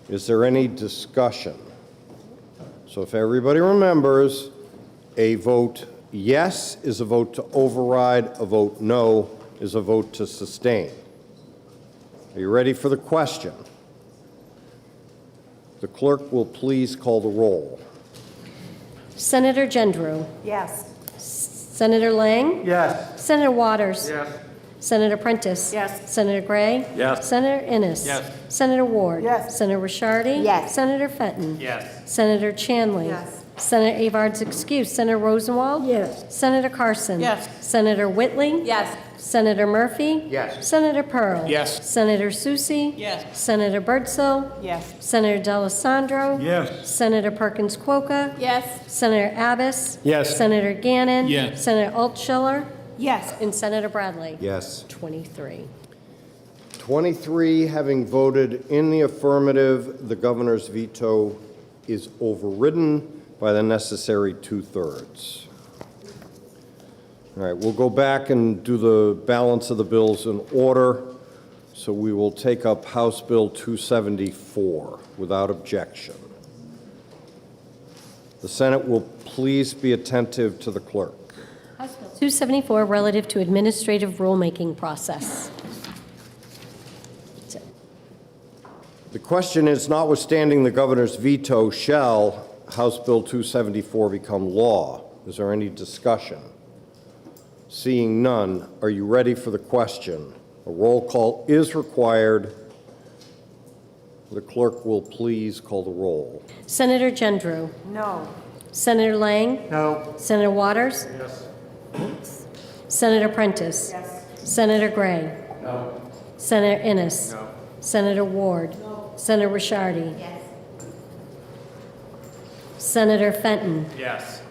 Is there any discussion? So if everybody remembers, a vote yes is a vote to override, a vote no is a vote to sustain. Are you ready for the question? The clerk will please call the roll. Senator Gendreau. Yes. Senator Lang. Yes. Senator Waters. Yes. Senator Prentice. Yes. Senator Gray. Yes. Senator Innes. Yes. Senator Ward. Yes. Senator Rishardi. Yes. Senator Fenton. Yes. Senator Chanley. Yes. Senator Avard's excuse. Senator Rosenwald. Yes. Senator Carson. Yes. Senator Whitley. Yes. Senator Murphy. Yes. Senator Pearl. Yes. Senator Soucy. Yes. Senator Birdsell. Yes. Senator D'Alessandro. Yes. Senator Perkins Kwoka. Yes. Senator Abbas. Yes. Senator Gannon. Yes. Senator Altschiller. Yes. And Senator Bradley. Yes. 23. 23 having voted in the affirmative, the governor's veto is overridden by the necessary 2/3. All right, we'll go back and do the balance of the bills in order. So we will take up House Bill 274 without objection. The Senate will please be attentive to the clerk. House Bill 274, relative to administrative rulemaking process. The question is, notwithstanding the governor's veto, shall House Bill 274 become law? Is there any discussion? Seeing none, are you ready for the question? A roll call is required. The clerk will please call the roll. Senator Gendreau. No. Senator Lang. No. Senator Waters. Yes. Senator Prentice. Yes. Senator Gray. No. Senator Innes. No. Senator Ward. Senator Rishardi. Yes. Senator Fenton. Yes.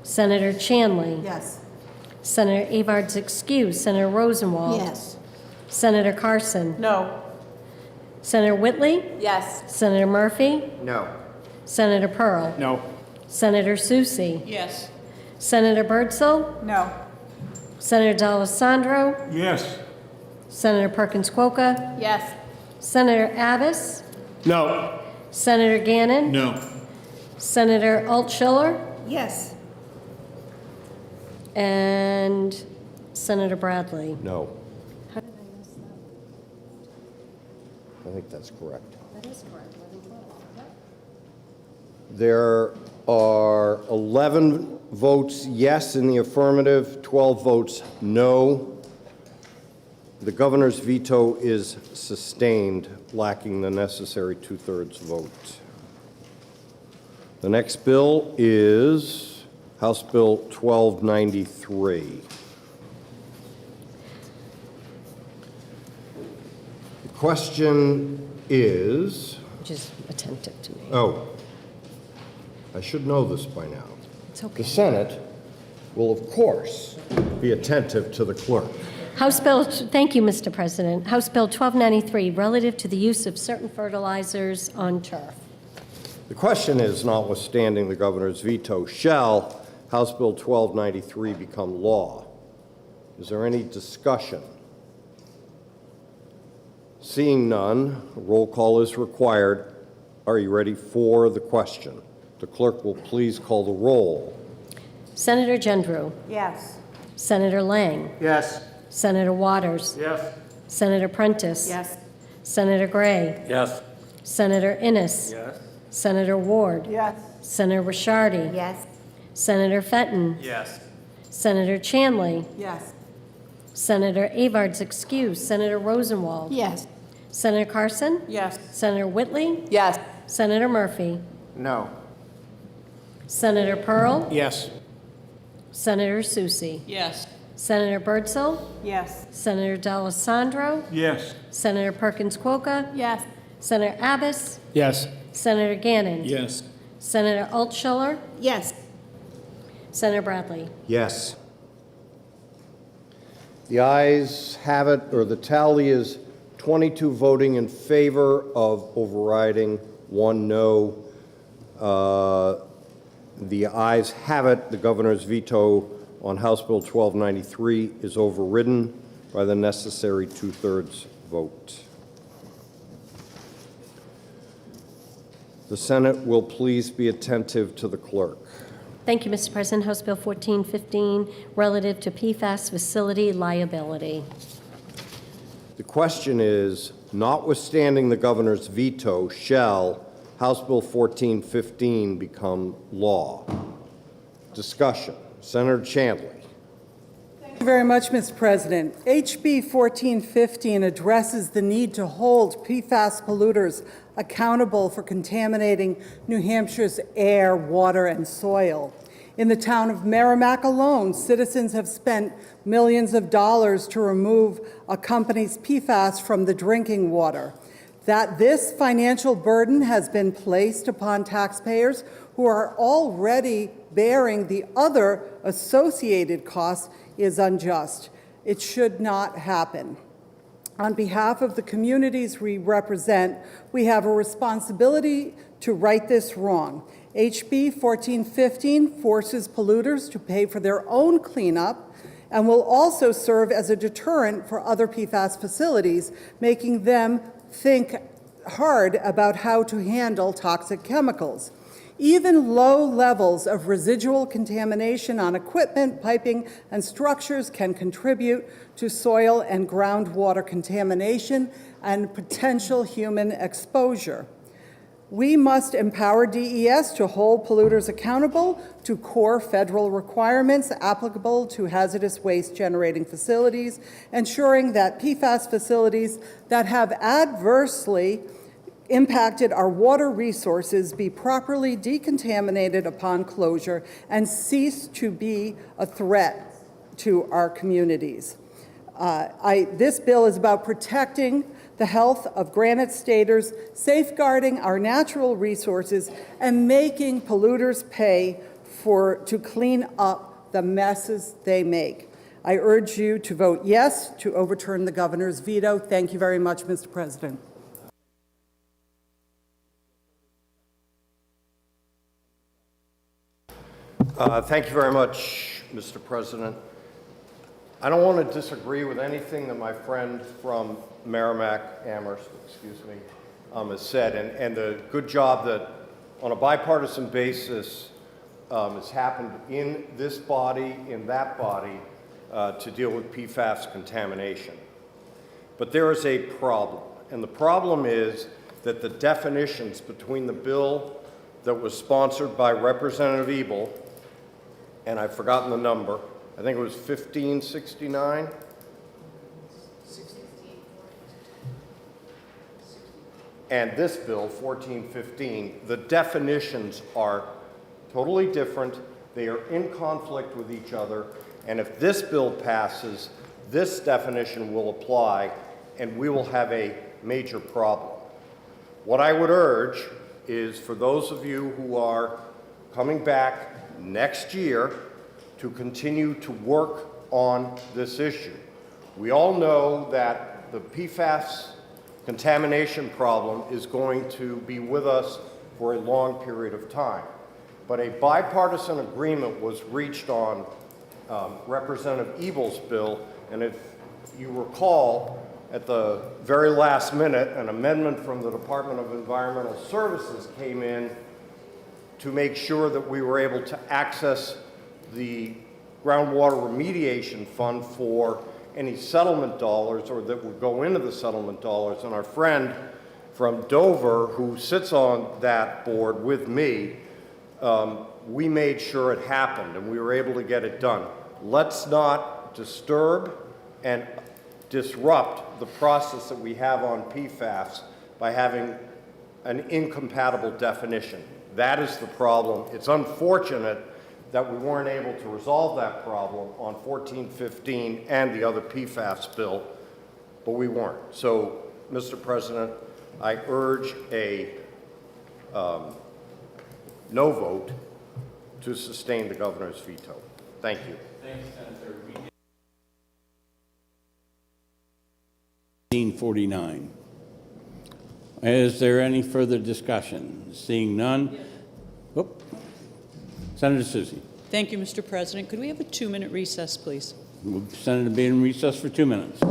Senator Chanley. Yes. Senator Avard's excuse. Senator Rosenwald. Yes. Senator Carson. No. Senator Whitley. Yes. Senator Murphy. No. Senator Pearl. No. Senator Soucy. Yes. Senator Birdsell. No. Senator D'Alessandro. Yes. Senator Perkins Kwoka. Yes. Senator Abbas. No. Senator Gannon. No. Senator Altschiller. Yes. And Senator Bradley. No. How did I miss that? I think that's correct. That is correct. 11, 12. There are 11 votes yes in the affirmative, 12 votes no. The governor's veto is sustained, lacking the necessary 2/3 vote. The next bill is House Bill 1293. The question is, Just attentive to me. oh, I should know this by now. It's okay. The Senate will, of course, be attentive to the clerk. House Bill, thank you, Mr. President. House Bill 1293, relative to the use of certain fertilizers on turf. The question is, notwithstanding the governor's veto, shall House Bill 1293 become law? Is there any discussion? Seeing none, a roll call is required. Are you ready for the question? The clerk will please call the roll. Senator Gendreau. Yes. Senator Lang. Yes. Senator Waters. Yes. Senator Prentice. Yes. Senator Gray. Yes. Senator Innes. Yes. Senator Ward. Yes. Senator Rishardi. Yes. Senator Fenton. Yes. Senator Chanley. Yes. Senator Avard's excuse. Senator Rosenwald. Yes. Senator Carson. Yes. Senator Whitley. Yes. Senator Murphy. No. Senator Pearl. Yes. Senator Soucy. Yes. Senator Birdsell. Yes. Senator D'Alessandro. Yes. Senator Perkins Kwoka. Yes. Senator Abbas. Yes. Senator Gannon. Yes. Senator Altshuler. Yes. Senator Bradley. Yes. The ayes have it, or the tally is 22 voting in favor of overriding, 1 no. The ayes have it. The governor's veto on House Bill 1293 is overridden by the necessary 2/3 vote. The Senate will please be attentive to the clerk. Thank you, Mr. President. House Bill 1415, relative to PFAS facility liability. The question is, notwithstanding the governor's veto, shall House Bill 1415 become law? Discussion. Senator Chandler. Thank you very much, Mr. President. HB 1415 addresses the need to hold PFAS polluters accountable for contaminating New Hampshire's air, water, and soil. In the town of Merrimack alone, citizens have spent millions of dollars to remove a company's PFAS from the drinking water. That this financial burden has been placed upon taxpayers who are already bearing the other associated costs is unjust. It should not happen. On behalf of the communities we represent, we have a responsibility to right this wrong. HB 1415 forces polluters to pay for their own cleanup and will also serve as a deterrent for other PFAS facilities, making them think hard about how to handle toxic chemicals. Even low levels of residual contamination on equipment, piping, and structures can contribute to soil and groundwater contamination and potential human exposure. We must empower DES to hold polluters accountable to core federal requirements applicable to hazardous waste generating facilities, ensuring that PFAS facilities that have adversely impacted our water resources be properly decontaminated upon closure and cease to be a threat to our communities. This bill is about protecting the health of Granite Staters, safeguarding our natural resources, and making polluters pay to clean up the messes they make. I urge you to vote yes to overturn the governor's veto. Thank you very much, Mr. President. Thank you very much, Mr. President. I don't want to disagree with anything that my friend from Merrimack, Amherst, has said, and the good job that on a bipartisan basis has happened in this body, in that body, to deal with PFAS contamination. But there is a problem, and the problem is that the definitions between the bill that was sponsored by Representative Ebel, and I've forgotten the number, I think it was 1569? And this bill, 1415, the definitions are totally different. They are in conflict with each other. And if this bill passes, this definition will apply, and we will have a major problem. What I would urge is for those of you who are coming back next year to continue to work on this issue. We all know that the PFAS contamination problem is going to be with us for a long period of time. But a bipartisan agreement was reached on Representative Ebel's bill, and if you recall, at the very last minute, an amendment from the Department of Environmental Services came in to make sure that we were able to access the groundwater remediation fund for any settlement dollars or that would go into the settlement dollars. And our friend from Dover, who sits on that board with me, we made sure it happened and we were able to get it done. Let's not disturb and disrupt the process that we have on PFAS by having an incompatible definition. That is the problem. It's unfortunate that we weren't able to resolve that problem on 1415 and the other PFAS bill, but we weren't. So, Mr. President, I urge a no vote to sustain the governor's veto. Thank you. Thank you, Senator. 1949. Is there any further discussion? Seeing none. Oop. Senator Soucy. Thank you, Mr. President. Could we have a 2-minute recess, please? Senator be in recess for 2 minutes.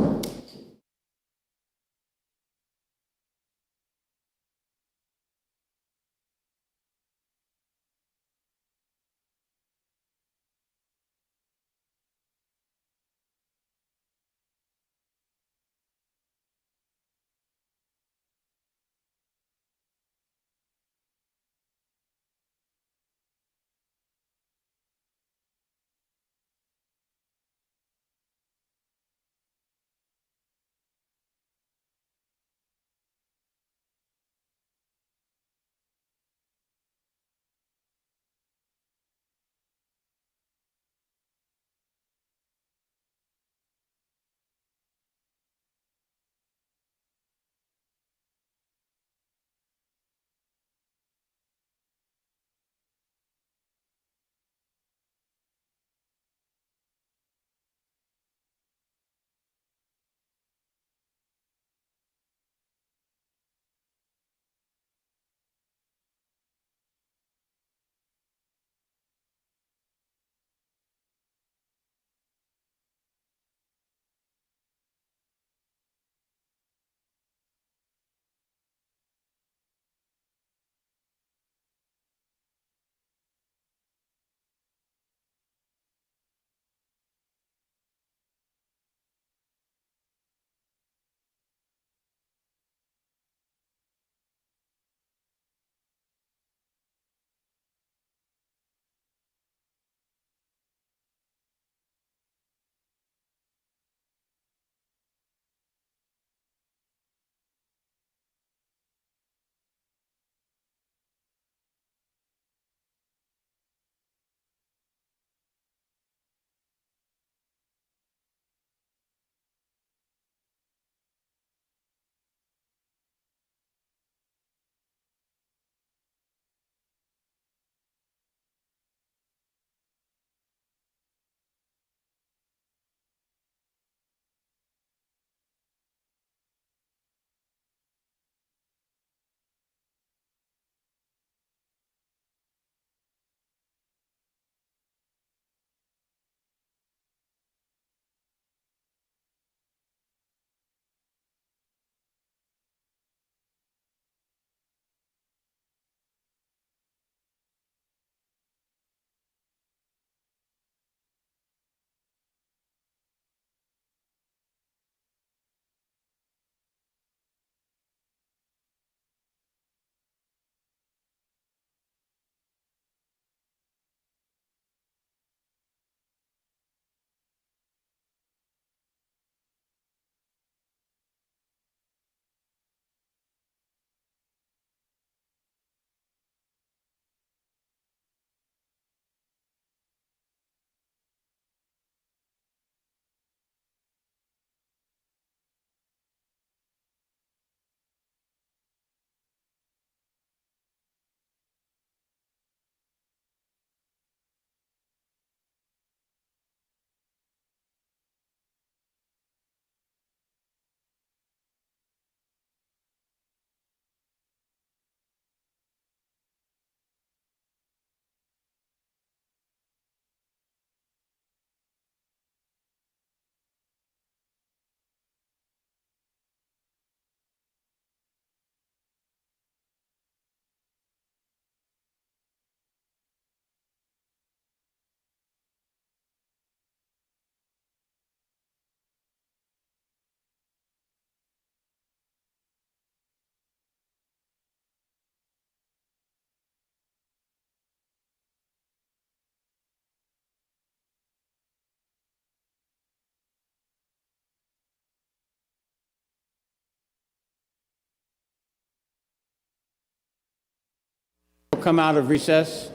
We'll come out of recess.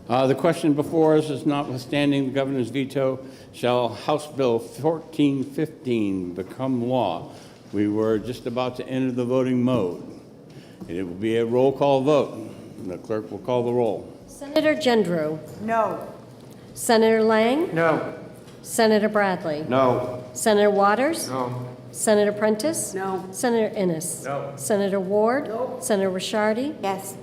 The question before us is notwithstanding the governor's veto, shall House Bill 1415 become law? We were just about to enter the voting mode. It will be a roll call vote. The clerk will call the roll. Senator Gendreau. No. Senator Lang. No. Senator Bradley. No. Senator Waters. No. Senator Prentice. No. Senator Innes. No. Senator Ward. No. Senator Rishardi. Yes.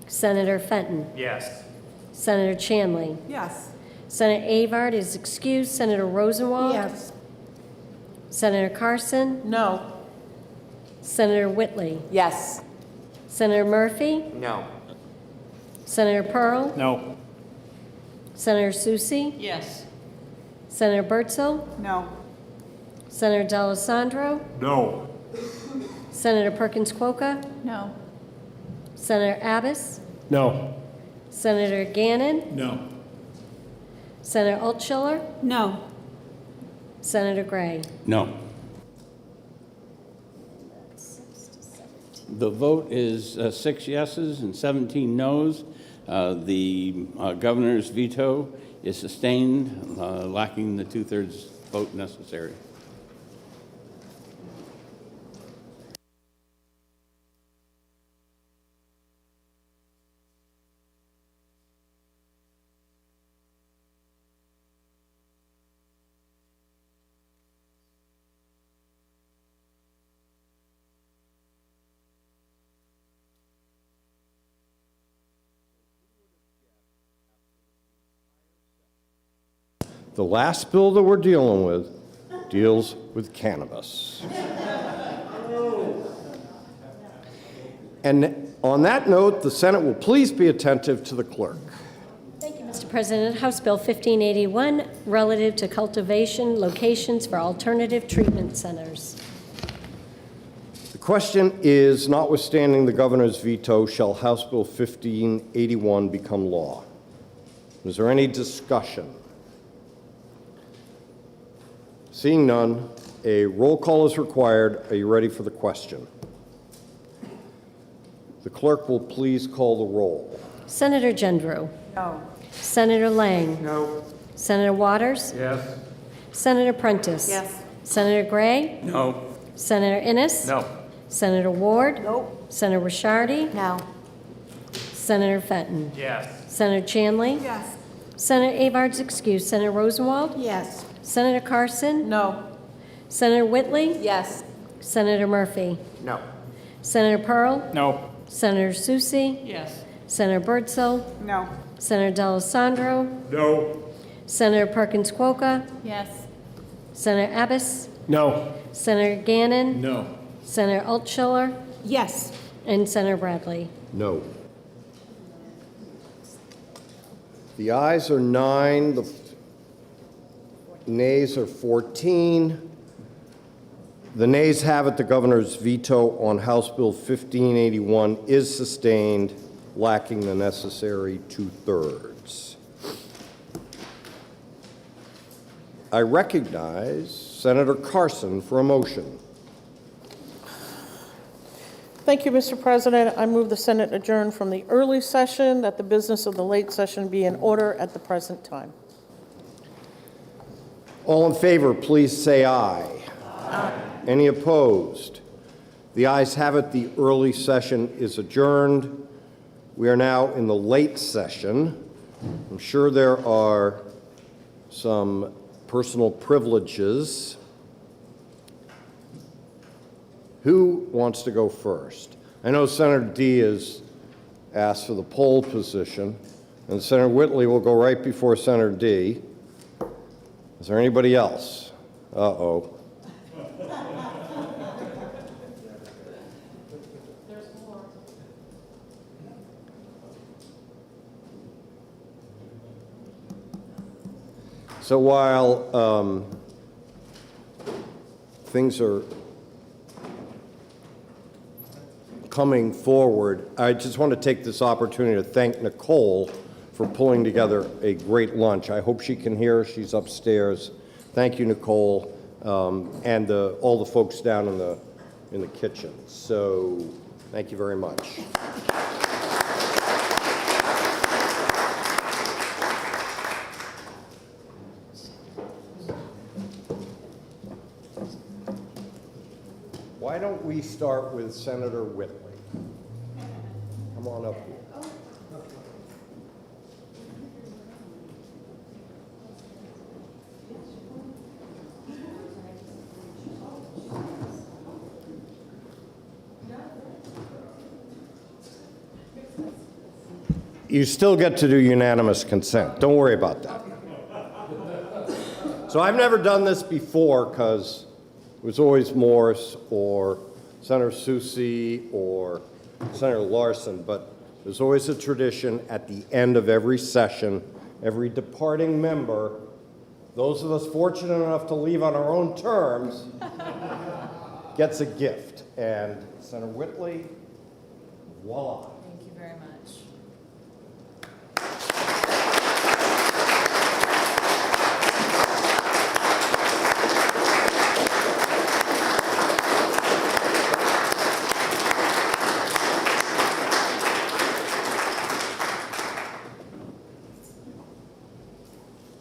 Senator Fenton. Yes. Senator Chanley. Yes. Senator Avard is excused. Senator Rosenwald. Yes. Senator Carson. No. Senator Whitley. Yes. Senator Murphy. No. Senator Pearl. No. Senator Soucy. Yes. Senator Bertzel. No. Senator D'Alessandro. No. Senator Perkins Kwoka. No. Senator Abbas. No. Senator Gannon. No. Senator Altshuler. No. Senator Gray. No. The vote is 6 yeses and 17 noes. The governor's veto is sustained, lacking the two-thirds vote necessary. The last bill that we're dealing with deals with cannabis. And on that note, the Senate will please be attentive to the clerk. Thank you, Mr. President. House Bill 1581, relative to cultivation locations for alternative treatment centers. The question is, notwithstanding the governor's veto, shall House Bill 1581 become law? Is there any discussion? Seeing none, a roll call is required. Are you ready for the question? The clerk will please call the roll. Senator Gendreau. No. Senator Lang. No. Senator Waters. Yes. Senator Prentice. Yes. Senator Gray. No. Senator Innes. No. Senator Ward. Nope. Senator Rishardi. No. Senator Fenton. Yes. Senator Chanley. Yes. Senator Avard's excused. Senator Rosenwald. Yes. Senator Carson. No. Senator Whitley. Yes. Senator Murphy. No. Senator Pearl. No. Senator Soucy. Yes. Senator Bertzel. No. Senator D'Alessandro. No. Senator Perkins Kwoka. Yes. Senator Abbas. No. Senator Gannon. No. Senator Altshuler. Yes. And Senator Bradley. No. The ayes are 9, the nays are 14. The nays have it. The governor's veto on House Bill 1581 is sustained, lacking the necessary two-thirds. I recognize Senator Carson for a motion. Thank you, Mr. President. I move the Senate adjourn from the early session, that the business of the late session be in order at the present time. All in favor, please say aye. Aye. Any opposed? The ayes have it. The early session is adjourned. We are now in the late session. I'm sure there are some personal privileges. Who wants to go first? I know Senator D has asked for the poll position, and Senator Whitley will go right before Senator D. Is there anybody else? Uh-oh. So while things are coming forward, I just want to take this opportunity to thank Nicole for pulling together a great lunch. I hope she can hear. She's upstairs. Thank you, Nicole, and all the folks down in the kitchen. So thank you very much. Why don't we start with Senator Whitley? Come on up here. You still get to do unanimous consent. Don't worry about that. So I've never done this before because it was always Morris or Senator Soucy or Senator Larson, but there's always a tradition at the end of every session, every departing member, those of us fortunate enough to leave on our own terms, gets a gift. And Senator Whitley, voila. Thank you very much.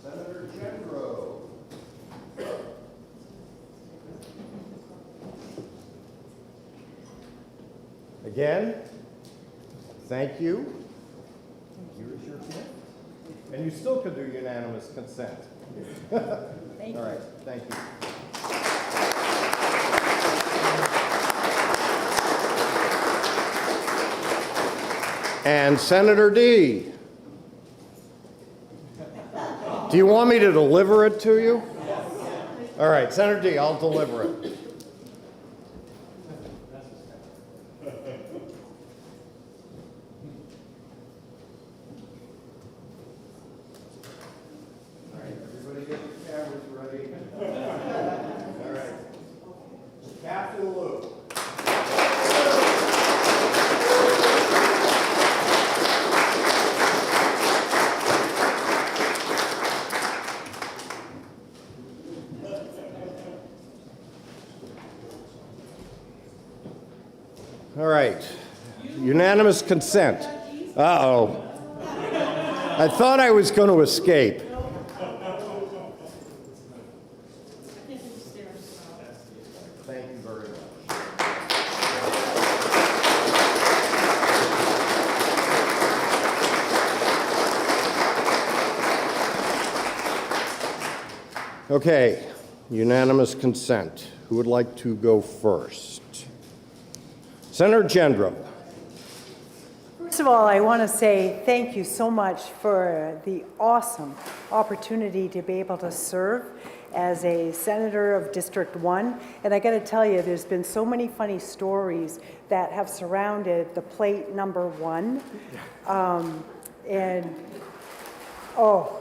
Senator Gendreau. Again, thank you. Here's your gift. And you still can do unanimous consent. Thank All right, thank you. And Senator D. Do you want me to deliver it to you? All right, Senator D, I'll deliver it. All right, everybody get your cameras ready. All right. Captain Lou. All right, unanimous consent. Uh-oh. I thought I was going to escape. Thank you very much. Okay, unanimous consent. Who would like to go first? Senator Gendreau. First of all, I want to say thank you so much for the awesome opportunity to be able to serve as a senator of District 1. And I got to tell you, there's been so many funny stories that have surrounded the plate number 1. And, oh,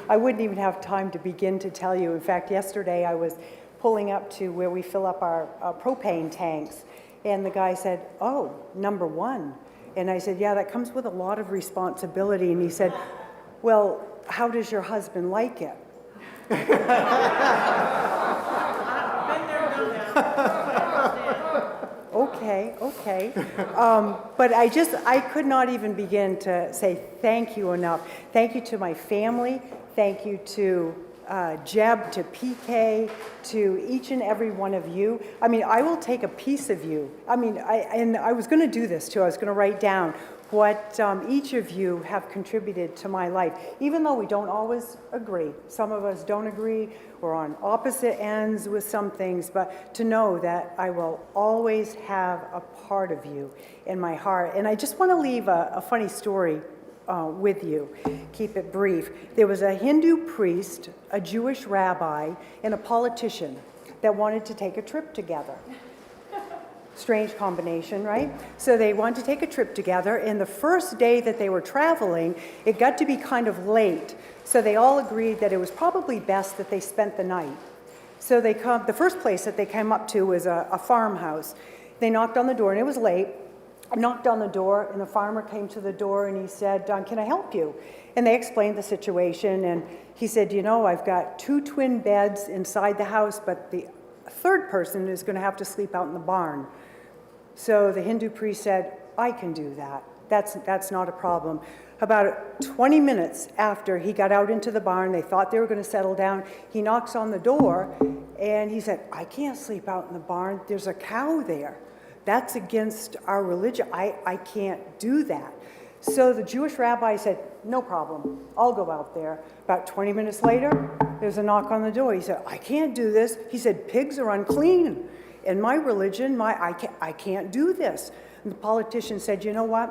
I wouldn't even have time to begin to tell you. In fact, yesterday I was pulling up to where we fill up our propane tanks. And the guy said, oh, number 1. And I said, yeah, that comes with a lot of responsibility. And he said, well, how does your husband like it? Okay. But I could not even begin to say thank you enough. Thank you to my family. Thank you to Jeb, to PK, to each and every one of you. I mean, I will take a piece of you. I mean, I was going to do this too. I was going to write down what each of you have contributed to my life, even though we don't always agree. Some of us don't agree. We're on opposite ends with some things, but to know that I will always have a part of you in my heart. And I just want to leave a funny story with you. Keep it brief. There was a Hindu priest, a Jewish rabbi, and a politician that wanted to take a trip together. Strange combination, right? So they wanted to take a trip together, and the first day that they were traveling, it got to be kind of late. So they all agreed that it was probably best that they spent the night. So the first place that they came up to was a farmhouse. They knocked on the door, and it was late. I knocked on the door, and the farmer came to the door, and he said, can I help you? And they explained the situation, and he said, you know, I've got 2 twin beds inside the house, but the third person is going to have to sleep out in the barn. So the Hindu priest said, I can do that. That's not a problem. About 20 minutes after he got out into the barn, they thought they were going to settle down. He knocks on the door, And he said, I can't sleep out in the barn. There's a cow there. That's against our religion. I can't do that. So the Jewish rabbi said, no problem. I'll go out there. About 20 minutes later, there's a knock on the door. He said, I can't do this. He said, pigs are unclean. In my religion, I can't do this. And the politician said, you know what?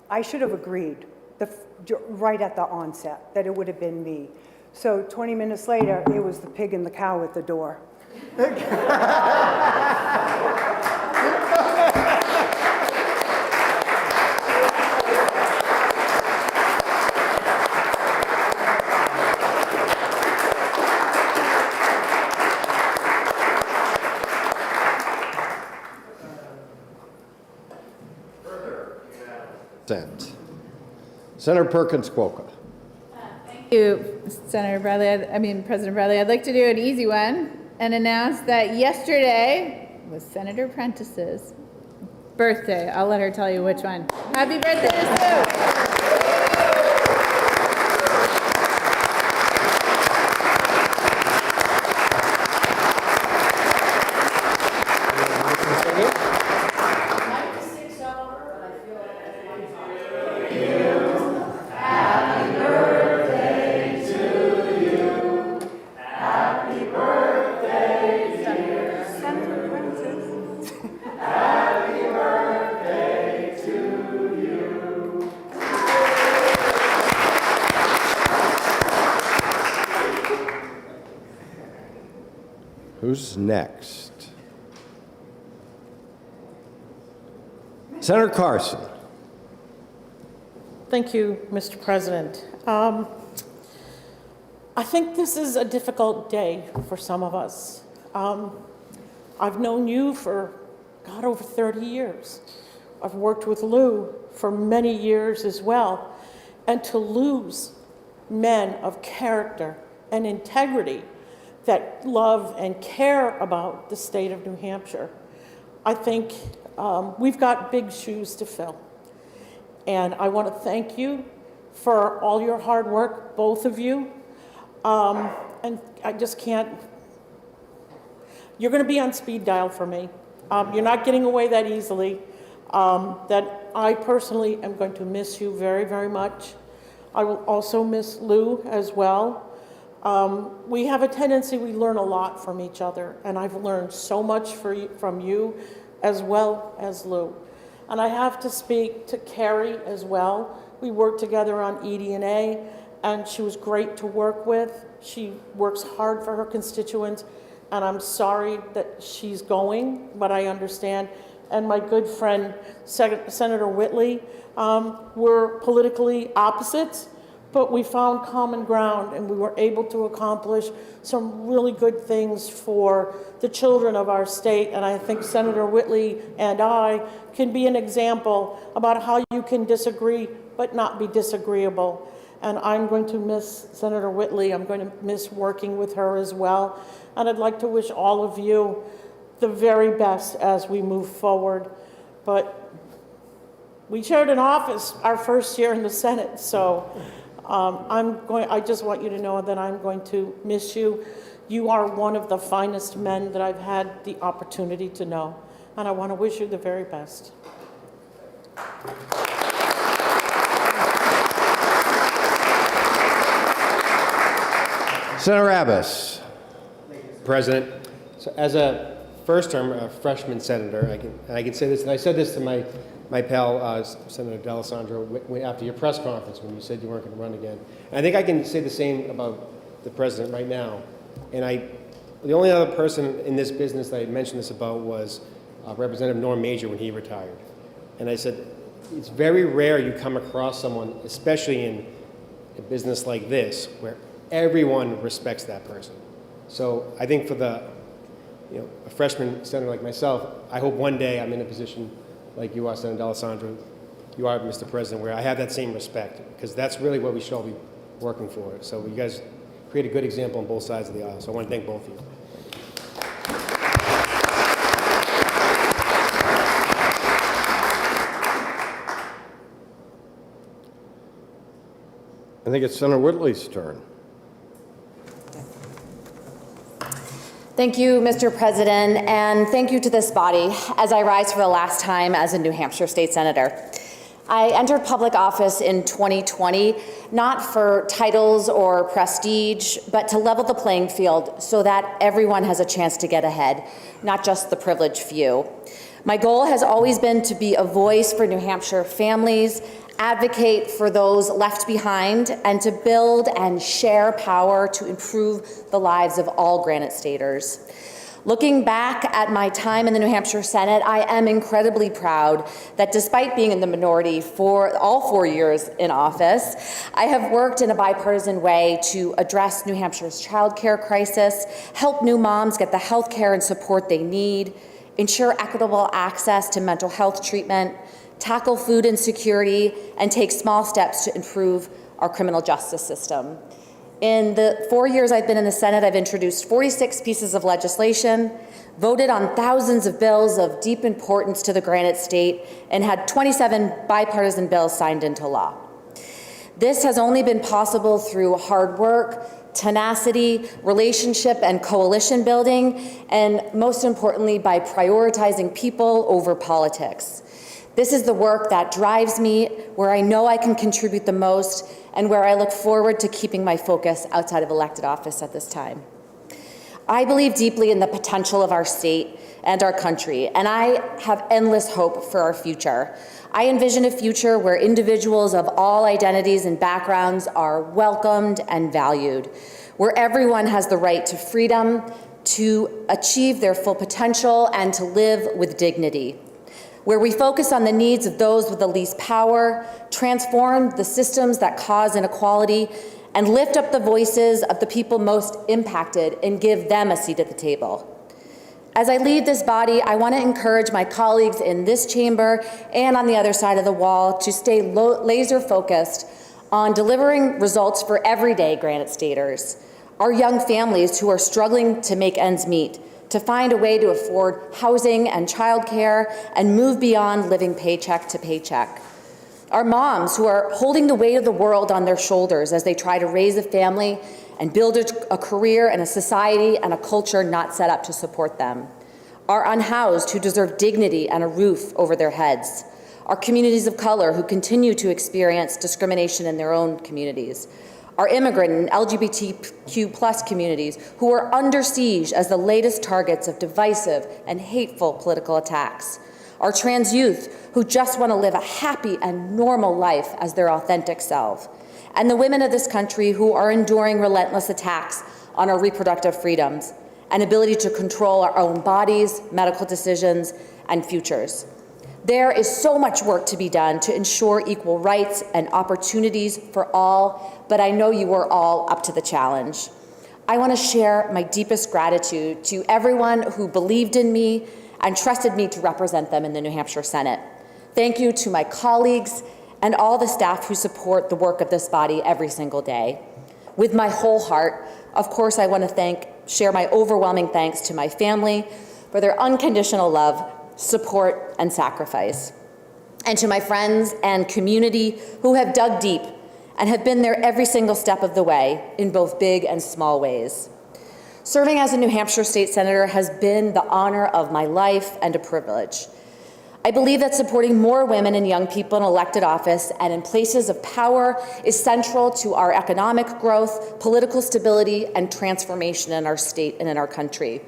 I should have agreed right at the onset that it would have been me. So 20 minutes later, it was the pig and the cow at the door. Senator Perkins, Kwoka. Thank you, Senator Bradley. President Bradley. I'd like to do an easy one and announce that yesterday was Senator Prentice's birthday. I'll let her tell you which one. Happy birthday to Sue! Who's next? Senator Carson. Thank you, Mr. President. I think this is a difficult day for some of us. I've known you for, God, over 30 years. I've worked with Lou for many years as well. And to lose men of character and integrity that love and care about the state of New Hampshire, I think we've got big shoes to fill. And I want to thank you for all your hard work, both of you. And I just can't, you're going to be on speed dial for me. You're not getting away that easily. That I personally am going to miss you very, very much. I will also miss Lou as well. We have a tendency, we learn a lot from each other, and I've learned so much from you as well as Lou. And I have to speak to Carrie as well. We worked together on ED&A, and she was great to work with. She works hard for her constituents, and I'm sorry that she's going, but I understand. And my good friend, Senator Whitley, we're politically opposites, but we found common ground, and we were able to accomplish some really good things for the children of our state. And I think Senator Whitley and I can be an example about how you can disagree but not be disagreeable. And I'm going to miss Senator Whitley. I'm going to miss working with her as well. And I'd like to wish all of you the very best as we move forward. But we shared an office our first year in the Senate, so I just want you to know that I'm going to miss you. You are one of the finest men that I've had the opportunity to know, and I want to wish you the very best. Senator Abbas. President, so as a first-term freshman senator, I can say this, and I said this to my pal, Senator D'Alessandro, after your press conference when you said you weren't going to run again. And I think I can say the same about the president right now. And the only other person in this business that I mentioned this about was Representative Norm Major when he retired. And I said, it's very rare you come across someone, especially in a business like this, where everyone respects that person. So I think for a freshman senator like myself, I hope one day I'm in a position like you are, Senator D'Alessandro, you are, Mr. President, where I have that same respect, because that's really what we should all be working for. So you guys create a good example on both sides of the aisle. So I want to thank both of you. I think it's Senator Whitley's turn. Thank you, Mr. President, and thank you to this body as I rise for the last time as a New Hampshire State Senator. I entered public office in 2020, not for titles or prestige, but to level the playing field so that everyone has a chance to get ahead, not just the privileged few. My goal has always been to be a voice for New Hampshire families, advocate for those left behind, and to build and share power to improve the lives of all Granite Staters. Looking back at my time in the New Hampshire Senate, I am incredibly proud that despite being in the minority for all 4 years in office, I have worked in a bipartisan way to address New Hampshire's childcare crisis, help new moms get the health care and support they need, ensure equitable access to mental health treatment, tackle food insecurity, and take small steps to improve our criminal justice system. In the 4 years I've been in the Senate, I've introduced 46 pieces of legislation, voted on thousands of bills of deep importance to the Granite State, and had 27 bipartisan bills signed into law. This has only been possible through hard work, tenacity, relationship and coalition building, and most importantly, by prioritizing people over politics. This is the work that drives me, where I know I can contribute the most, and where I look forward to keeping my focus outside of elected office at this time. I believe deeply in the potential of our state and our country, and I have endless hope for our future. I envision a future where individuals of all identities and backgrounds are welcomed and valued, where everyone has the right to freedom, to achieve their full potential, and to live with dignity, where we focus on the needs of those with the least power, transform the systems that cause inequality, and lift up the voices of the people most impacted and give them a seat at the table. As I lead this body, I want to encourage my colleagues in this chamber and on the other side of the wall to stay laser focused on delivering results for everyday Granite Staters, our young families who are struggling to make ends meet, to find a way to afford housing and childcare and move beyond living paycheck to paycheck. Our moms who are holding the weight of the world on their shoulders as they try to raise a family and build a career in a society and a culture not set up to support them. Our unhoused who deserve dignity and a roof over their heads. Our communities of color who continue to experience discrimination in their own communities. Our immigrant and LGBTQ+ communities who are under siege as the latest targets of divisive and hateful political attacks. Our trans youth who just want to live a happy and normal life as their authentic self. And the women of this country who are enduring relentless attacks on our reproductive freedoms and ability to control our own bodies, medical decisions, and futures. There is so much work to be done to ensure equal rights and opportunities for all, but I know you are all up to the challenge. I want to share my deepest gratitude to everyone who believed in me and trusted me to represent them in the New Hampshire Senate. Thank you to my colleagues and all the staff who support the work of this body every single day. With my whole heart, of course, I want to share my overwhelming thanks to my family for their unconditional love, support, and sacrifice. And to my friends and community who have dug deep and have been there every single step of the way in both big and small ways. Serving as a New Hampshire State Senator has been the honor of my life and a privilege. I believe that supporting more women and young people in elected office and in places of power is central to our economic growth, political stability, and transformation in our state and in our country.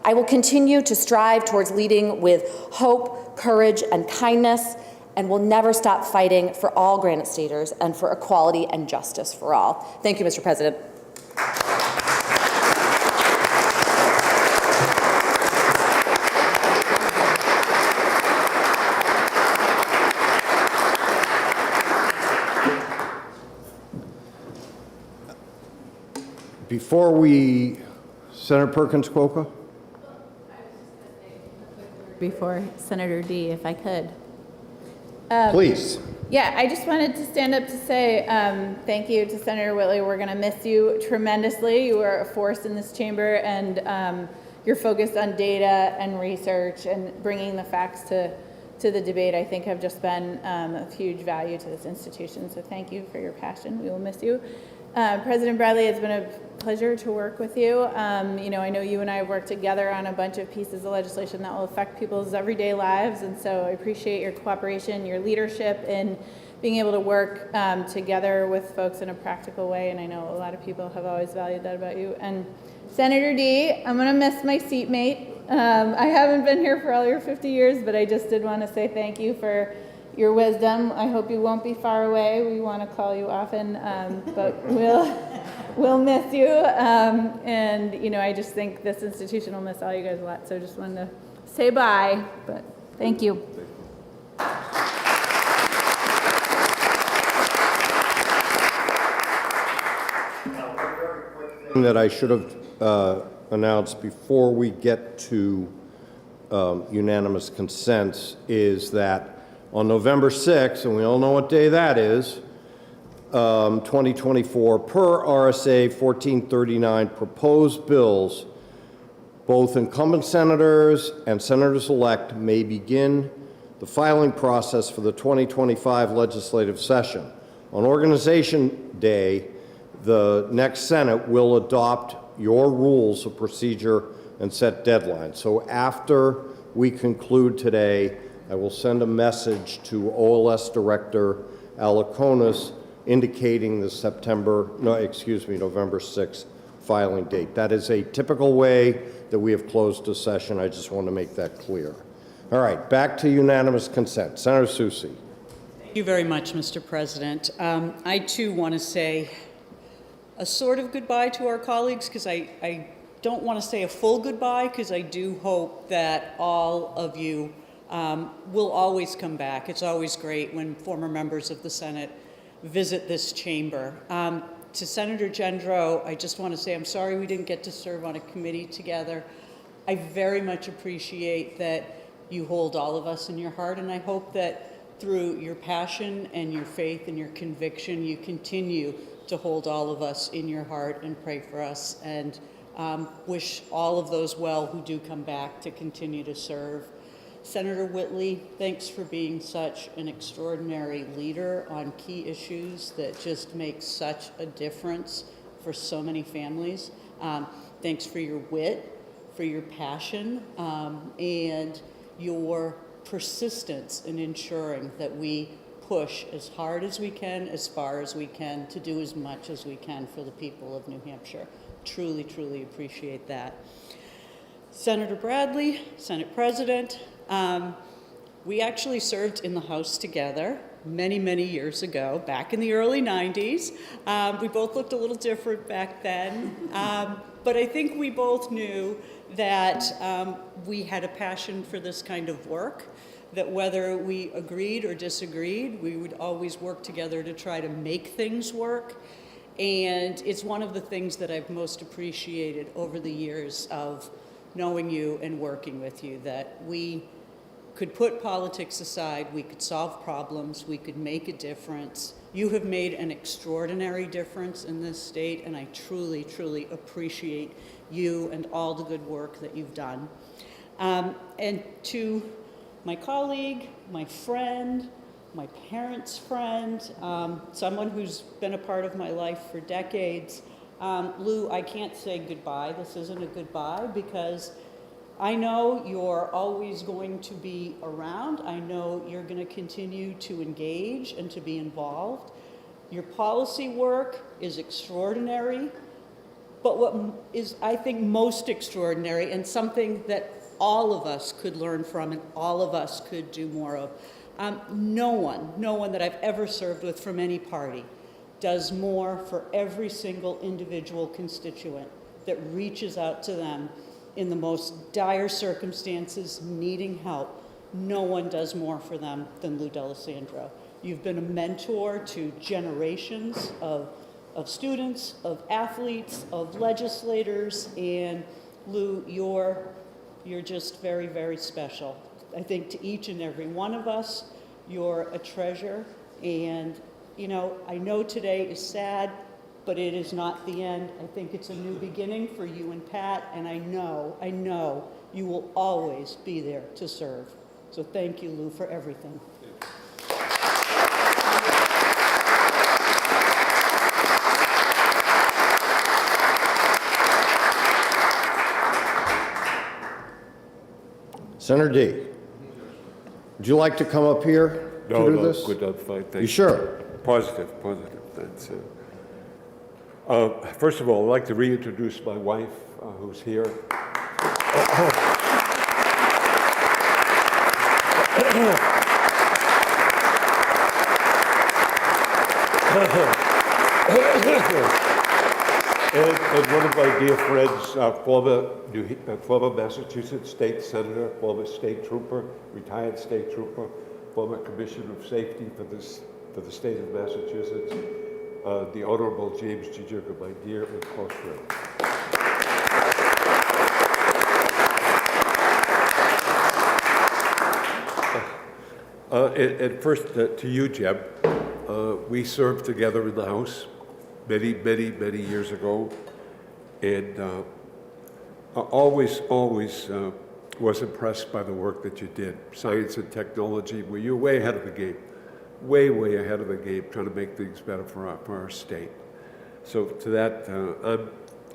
I will continue to strive towards leading with hope, courage, and kindness, and will never stop fighting for all Granite Staters and for equality and justice for all. Thank you, Mr. President. Before we, Senator Perkins, Kwoka? Before Senator D, if I could. Please. Yeah, I just wanted to stand up to say thank you to Senator Whitley. We're going to miss you tremendously. You are a force in this chamber, and your focus on data and research and bringing the facts to the debate, I think, have just been of huge value to this institution. So thank you for your passion. We will miss you. President Bradley, it's been a pleasure to work with you. You know, I know you and I have worked together on a bunch of pieces of legislation that will affect people's everyday lives, and so I appreciate your cooperation, your leadership in being able to work together with folks in a practical way, and I know a lot of people have always valued that about you. And Senator D, I'm going to miss my seatmate. I haven't been here for all your 50 years, but I just did want to say thank you for your wisdom. I hope you won't be far away. We want to call you often, but we'll miss you. And, you know, I just think this institution will miss all you guys a lot, so I just wanted to say bye, but thank you. That I should have announced before we get to unanimous consents is that on November 6th, and we all know what day that is, 2024, per RSA 1439, proposed bills, both incumbent senators and senators-elect may begin the filing process for the 2025 legislative session. On Organization Day, the next Senate will adopt your rules of procedure and set deadlines. So after we conclude today, I will send a message to OLS Director Alaconis indicating the November 6th filing date. That is a typical way that we have closed a session. I just want to make that clear. All right, back to unanimous consent. Senator Soucy. Thank you very much, Mr. President. I too want to say a sort of goodbye to our colleagues, because I don't want to say a full goodbye, because I do hope that all of you will always come back. It's always great when former members of the Senate visit this chamber. To Senator Gendreau, I just want to say I'm sorry we didn't get to serve on a committee together. I very much appreciate that you hold all of us in your heart, and I hope that through your passion and your faith and your conviction, you continue to hold all of us in your heart and pray for us, and wish all of those well who do come back to continue to serve. Senator Whitley, thanks for being such an extraordinary leader on key issues that just make such a difference for so many families. Thanks for your wit, for your passion, and your persistence in ensuring that we push as hard as we can, as far as we can, to do as much as we can for the people of New Hampshire. Truly, truly appreciate that. Senator Bradley, Senate President, we actually served in the House together many, many years ago, back in the early 90s. We both looked a little different back then, but I think we both knew that we had a passion for this kind of work, that whether we agreed or disagreed, we would always work together to try to make things work. And it's one of the things that I've most appreciated over the years of knowing you and working with you, that we could put politics aside, we could solve problems, we could make a difference. You have made an extraordinary difference in this state, and I truly, truly appreciate you and all the good work that you've done. And to my colleague, my friend, my parents' friend, someone who's been a part of my life for decades, Lou, I can't say goodbye. This isn't a goodbye, because I know you're always going to be around. I know you're going to continue to engage and to be involved. Your policy work is extraordinary, but what is, I think, most extraordinary, and something that all of us could learn from and all of us could do more of, no one that I've ever served with from any party does more for every single individual constituent that reaches out to them in the most dire circumstances, needing help. No one does more for them than Lou D'Alessandro. You've been a mentor to generations of students, of athletes, of legislators, and Lou, you're just very, very special. I think to each and every one of us, you're a treasure. And, you know, I know today is sad, but it is not the end. I think it's a new beginning for you and Pat, and I know you will always be there to serve. So thank you, Lou, for everything. Senator D, would you like to come up here to do this? Good, I'm fine, thank you. You sure? Positive. That's first of all, I'd like to reintroduce my wife, who's here. And one of my dear friends, former Massachusetts State Senator, former State Trooper, retired State Trooper, former Commissioner of Safety for the state of Massachusetts, the Honorable James Gendreau, my dear and close friend. And first to you, Jeb. We served together in the House many years ago, and always was impressed by the work that you did. Science and technology, where you're way ahead of the game, way ahead of the game, trying to make things better for our state. So to that,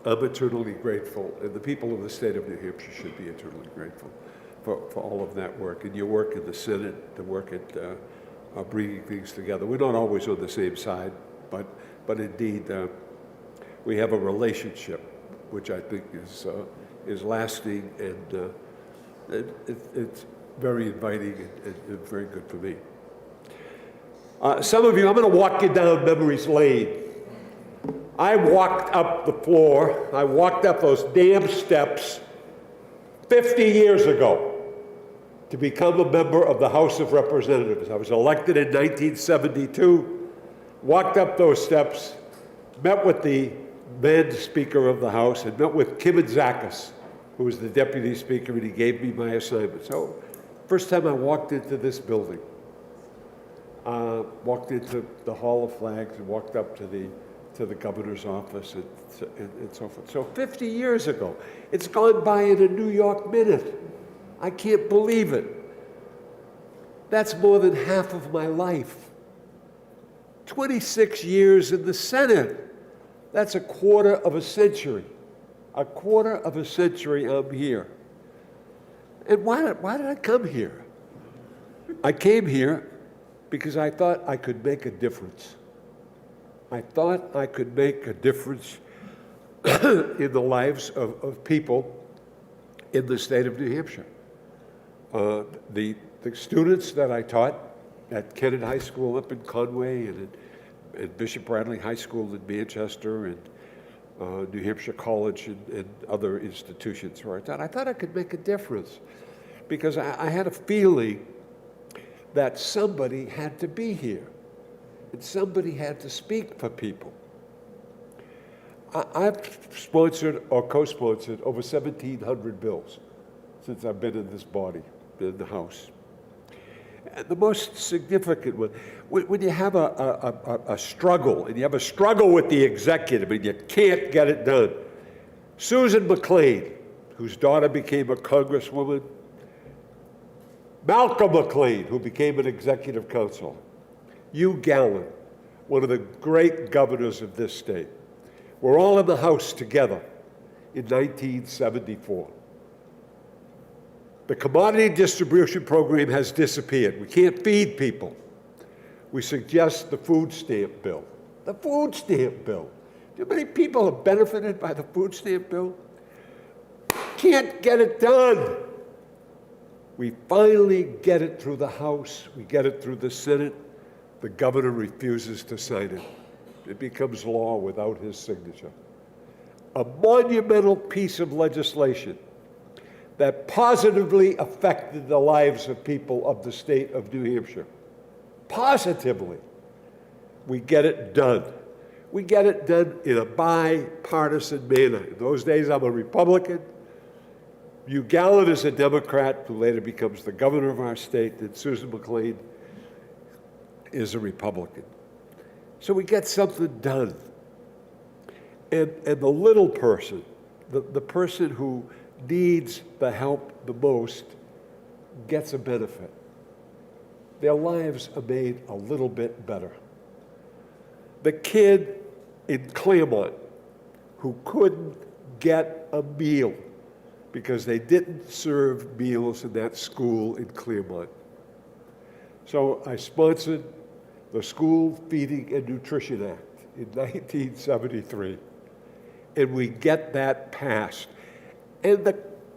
I'm eternally grateful, and the people of the state of New Hampshire should be eternally grateful for all of that work, and your work in the Senate, the work at bringing things together. We're not always on the same side, but indeed, we have a relationship which I think is lasting, and it's very inviting and very good for me. Some of you, I'm going to walk you down memory's lane. I walked up the floor, I walked up those damn steps 50 years ago to become a member of the House of Representatives. I was elected in 1972, walked up those steps, met with the then Speaker of the House, and met with Kim Zachas, who was the Deputy Speaker, and he gave me my assignment. So, first time I walked into this building, walked into the Hall of Flags and walked up to the governor's office and so forth. So 50 years ago, it's gone by in a New York minute. I can't believe it. That's more than half of my life. 26 years in the Senate. That's a quarter of a century. A quarter of a century I'm here. And why did I come here? I came here because I thought I could make a difference. I thought I could make a difference in the lives of people in the state of New Hampshire. The students that I taught at Kennett High School up in Conway and at Bishop Bradley High School in Manchester and New Hampshire College and other institutions where I thought I could make a difference because I had a feeling that somebody had to be here and somebody had to speak for people. I've sponsored or co-sponsored over 1,700 bills since I've been in this body, in the House. And the most significant one, when you have a struggle, and you have a struggle with the executive and you can't get it done. Susan McLean, whose daughter became a congresswoman, Malcolm McLean, who became an executive council, Hugh Gallen, one of the great governors of this state. We're all in the House together in 1974. The commodity distribution program has disappeared. We can't feed people. We suggest the food stamp bill. The food stamp bill. Do you know how many people have benefited by the food stamp bill? Can't get it done. We finally get it through the House. We get it through the Senate. The governor refuses to sign it. It becomes law without his signature. A monumental piece of legislation that positively affected the lives of people of the state of New Hampshire. Positively. We get it done. We get it done in a bipartisan manner. In those days, I'm a Republican. Hugh Gallen is a Democrat who later becomes the governor of our state, and Susan McLean is a Republican. So we get something done. And the little person, the person who needs the help the most, gets a benefit. Their lives are made a little bit better. The kid in Claremont who couldn't get a meal because they didn't serve meals in that school in Claremont. So I sponsored the School Feeding and Nutrition Act in 1973, and we get that passed. And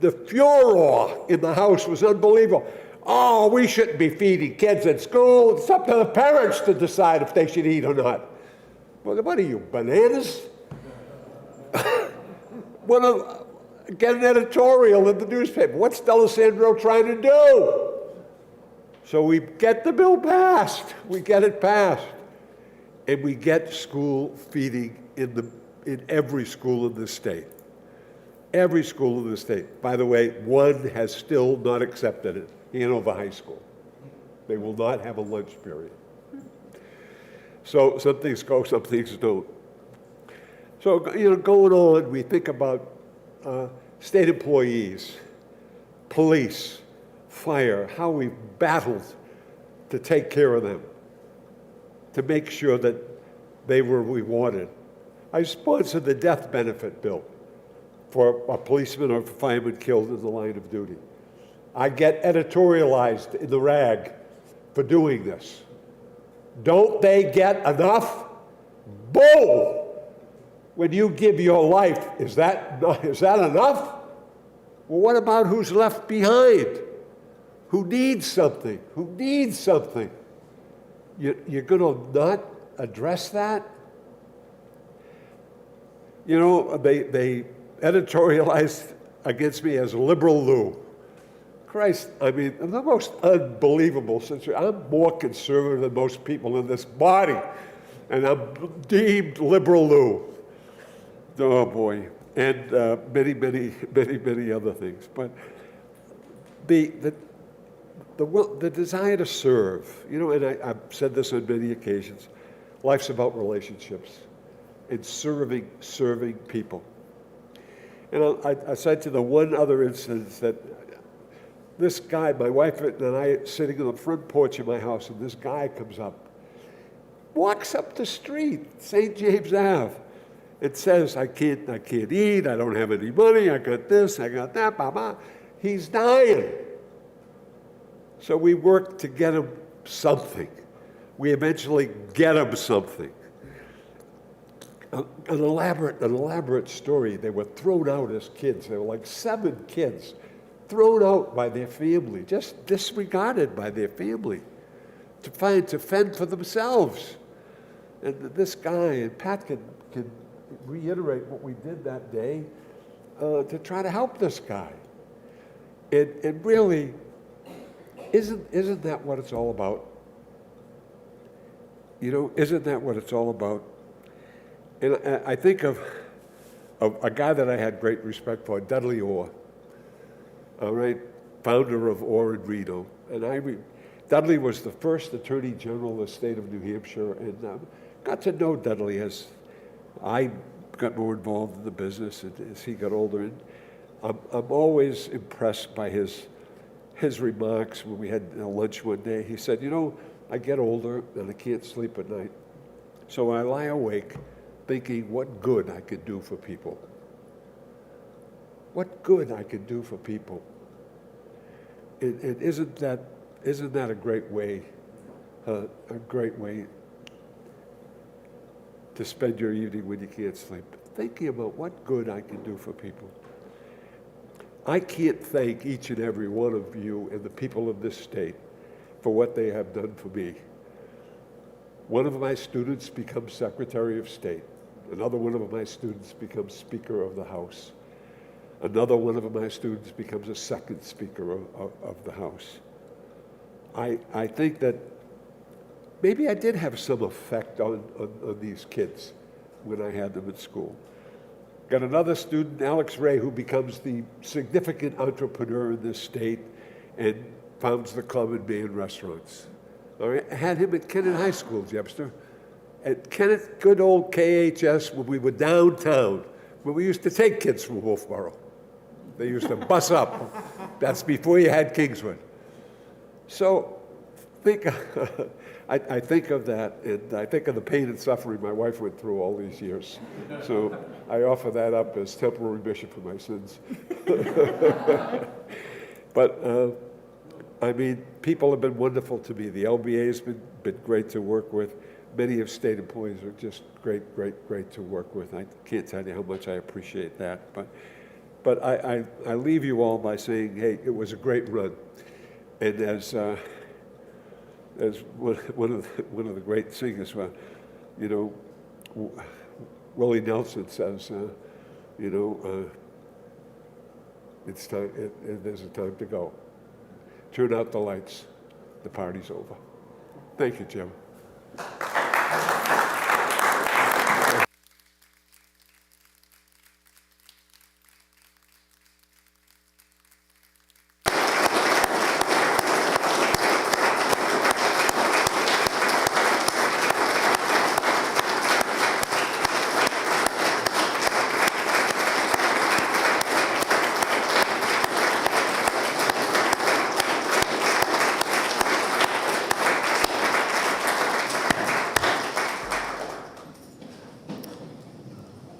the furor in the House was unbelievable. Oh, we shouldn't be feeding kids at school. It's up to the parents to decide if they should eat or not. Well, what are you, bananas? Get an editorial in the newspaper. What's D'Alessandro trying to do? So we get the bill passed. We get it passed. And we get school feeding in every school in the state. Every school in the state. By the way, one has still not accepted it, Hanover High School. They will not have a lunch period. So some things go, some things don't. So, going on, we think about state employees, police, fire, how we've battled to take care of them, to make sure that they were rewarded. I sponsored the death benefit bill for a policeman or a fireman killed in the line of duty. I get editorialized in the rag for doing this. Don't they get enough? Bull! When you give your life, is that enough? Well, what about who's left behind? Who needs something? Who needs something? You're going to not address that? They editorialized against me as liberal Lou. Christ, I mean, the most unbelievable situation. I'm more conservative than most people in this body, and I'm deemed liberal Lou. Oh boy, and many other things. But the desire to serve, and I've said this on many occasions. Life's about relationships and serving people. And I said to the one other instance that this guy, my wife and I, sitting on the front porch of my house, and this guy comes up, walks up the street, St. James Ave. It says, I can't eat, I don't have any money, I got this, I got that, blah, blah. He's dying. So we work to get him something. We eventually get him something. An elaborate story. They were thrown out as kids. There were like 7 kids thrown out by their family, just disregarded by their family to fend for themselves. And this guy, and Pat can reiterate what we did that day to try to help this guy. And really, isn't that what it's all about? Isn't that what it's all about? And I think of a guy that I had great respect for, Dudley Orr, all right, founder of Orr and Reno. And Dudley was the first Attorney General of the state of New Hampshire, and got to know Dudley as I got more involved in the business as he got older. And I'm always impressed by his remarks when we had lunch one day. He said, I get older and I can't sleep at night. So I lie awake thinking what good I could do for people. What good I could do for people. And isn't that a great way to spend your evening when you can't sleep? Thinking about what good I can do for people. I can't thank each and every one of you and the people of this state for what they have done for me. One of my students becomes Secretary of State. Another one of my students becomes Speaker of the House. Another one of my students becomes a second Speaker of the House. I think that maybe I did have some effect on these kids when I had them at school. Got another student, Alex Ray, who becomes the significant entrepreneur in this state and founds the Common Man restaurants. All right? I had him at Kennett High School, Jebster. At Kennett, good old KHS, when we were downtown, when we used to take kids from Wolfboro. They used to bus up. That's before you had Kingswood. So think I think of that, and I think of the pain and suffering my wife went through all these years. So I offer that up as temporary remission for my sins. But, I mean, people have been wonderful to me. The LBA has been great to work with. Many of state employees are just great to work with. I can't tell you how much I appreciate that. But I leave you all by saying, hey, it was a great run. And as one of the great singers, you know, Willie Nelson says, you know, it's time. There's a time to go. Turn out the lights. The party's over. Thank you, Jim.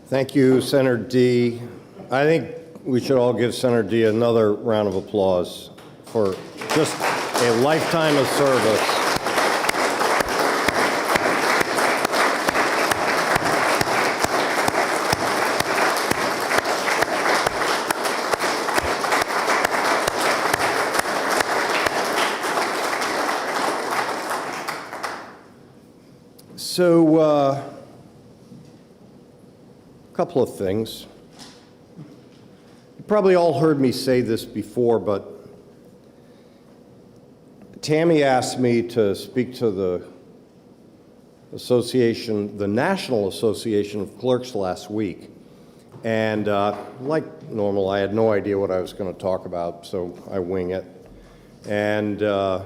Thank you, Senator D. I think we should all give Senator D another round of applause for just a lifetime of service. So, a couple of things. You probably all heard me say this before, but Tammy asked me to speak to the association, the National Association of Clerks last week. And like normal, I had no idea what I was going to talk about, so I wing it. And the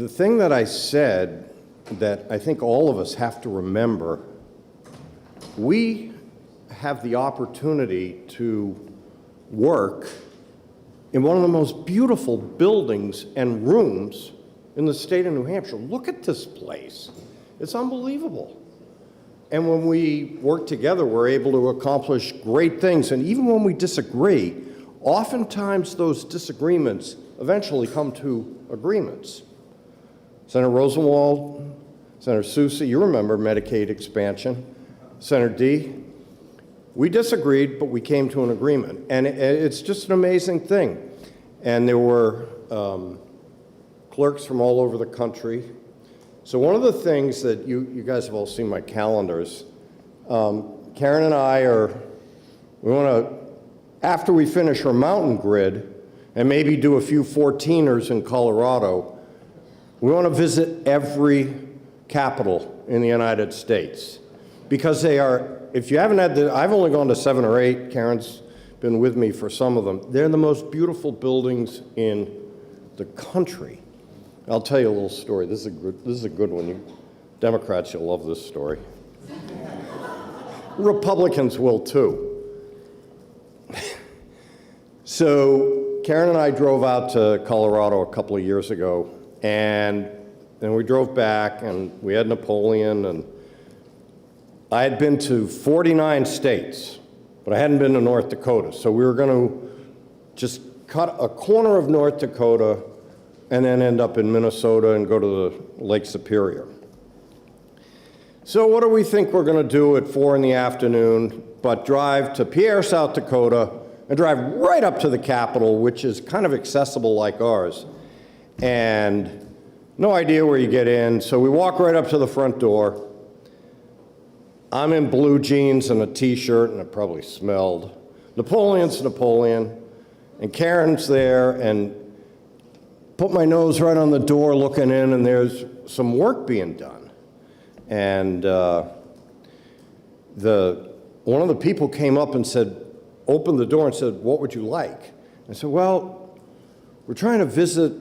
thing that I said that I think all of us have to remember, we have the opportunity to work in one of the most beautiful buildings and rooms in the state of New Hampshire. Look at this place. It's unbelievable. And when we work together, we're able to accomplish great things. And even when we disagree, oftentimes those disagreements eventually come to agreements. Senator Rosenwald, Senator Soucy, you remember Medicaid expansion. Senator D, we disagreed, but we came to an agreement. And it's just an amazing thing. And there were clerks from all over the country. So one of the things that you guys have all seen my calendars, Karen and I we want to, after we finish our mountain grid and maybe do a few 14ers in Colorado, we want to visit every capital in the United States because they are, if you haven't had I've only gone to 7 or 8, Karen's been with me for some of them. They're the most beautiful buildings in the country. I'll tell you a little story. This is a good one. You Democrats, you'll love this story. Republicans will too. So Karen and I drove out to Colorado a couple of years ago, and we drove back, and we had Napoleon, and I had been to 49 states, but I hadn't been to North Dakota. So we were going to just cut a corner of North Dakota and then end up in Minnesota and go to the Lake Superior. So what do we think we're going to do at 4 in the afternoon but drive to Pierre, South Dakota, and drive right up to the Capitol, which is kind of accessible like ours. And no idea where you get in, so we walk right up to the front door. I'm in blue jeans and a t-shirt, and it probably smelled. Napoleon's Napoleon, and Karen's there, and put my nose right on the door looking in, and there's some work being done. And one of the people came up and said, opened the door and said, "What would you like?" I said, "Well, we're trying to visit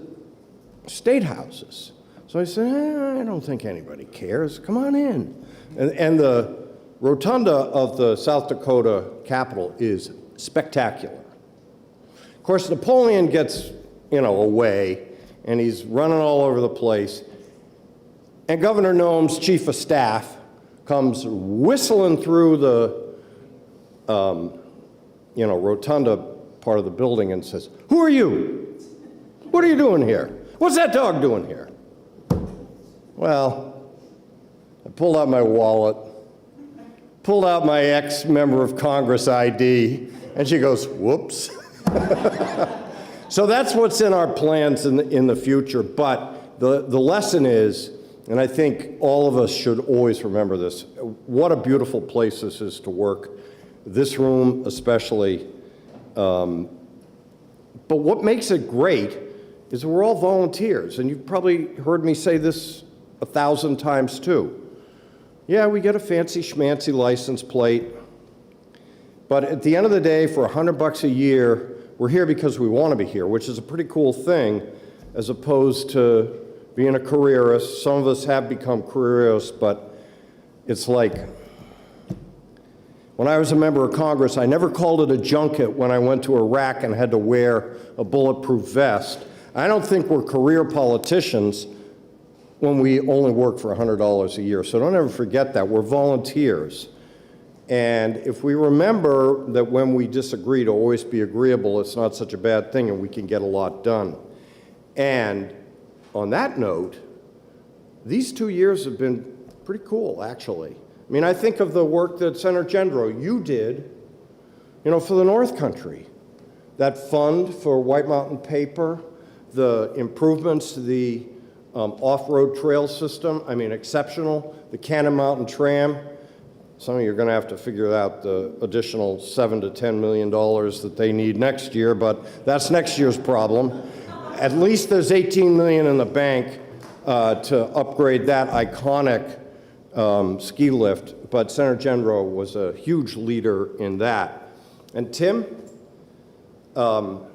state houses." So I said, I don't think anybody cares. Come on in. And the rotunda of the South Dakota Capitol is spectacular. Of course, Napoleon gets, away, and he's running all over the place. And Governor Noem's chief of staff comes whistling through the, rotunda part of the building and says, "Who are you? What are you doing here? What's that dog doing here?" Well, I pulled out my wallet, pulled out my ex-member of Congress ID, and she goes, "Whoops." So that's what's in our plans in the future. But the lesson is, and I think all of us should always remember this, what a beautiful place this is to work, this room especially. But what makes it great is we're all volunteers, and you've probably heard me say this 1,000 times too. Yeah, we get a fancy schmancy license plate, but at the end of the day, for $100 a year, we're here because we want to be here, which is a pretty cool thing, as opposed to being a careerist. Some of us have become careerists, but it's like, when I was a member of Congress, I never called it a junket when I went to Iraq and had to wear a bulletproof vest. I don't think we're career politicians when we only work for $100 a year. So don't ever forget that. We're volunteers. And if we remember that when we disagree to always be agreeable, it's not such a bad thing and we can get a lot done. And on that note, these 2 years have been pretty cool, actually. I mean, I think of the work that Senator Gendreau, you did, for the North Country. That fund for White Mountain Paper, the improvements to the off-road trail system, I mean, exceptional. The Cannon Mountain Tram, some of you are going to have to figure out the additional $7 to $10 million that they need next year, but that's next year's problem. At least there's $18 million in the bank to upgrade that iconic ski lift, but Senator Gendreau was a huge leader in that. And Tim, love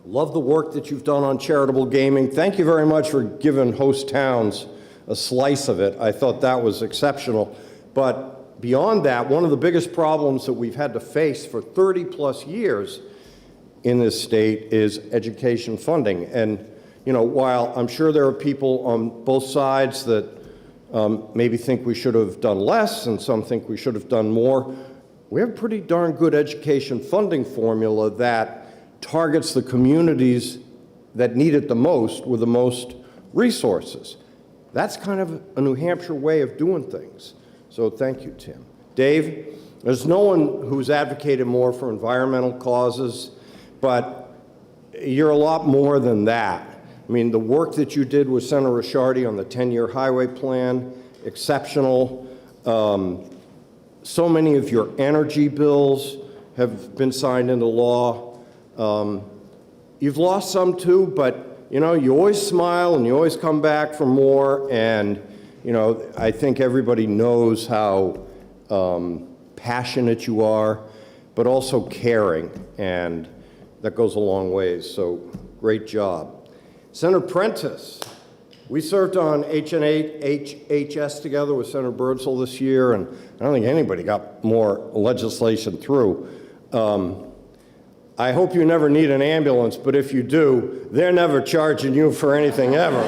the work that you've done on charitable gaming. Thank you very much for giving host towns a slice of it. I thought that was exceptional. But beyond that, one of the biggest problems that we've had to face for 30 plus years in this state is education funding. And, while I'm sure there are people on both sides that maybe think we should have done less and some think we should have done more, we have a pretty darn good education funding formula that targets the communities that need it the most with the most resources. That's kind of a New Hampshire way of doing things. So thank you, Tim. Dave, there's no one who's advocated more for environmental causes, but you're a lot more than that. I mean, the work that you did with Senator Ricciardi on the 10-year highway plan, exceptional. So many of your energy bills have been signed into law. You've lost some too, but you always smile and you always come back for more. And I think everybody knows how passionate you are, but also caring, and that goes a long ways. So great job, Senator Prentice. We served on HHS together with Senator Birdsall this year, and I don't think anybody got more legislation through. I hope you never need an ambulance, but if you do, they're never charging you for anything ever,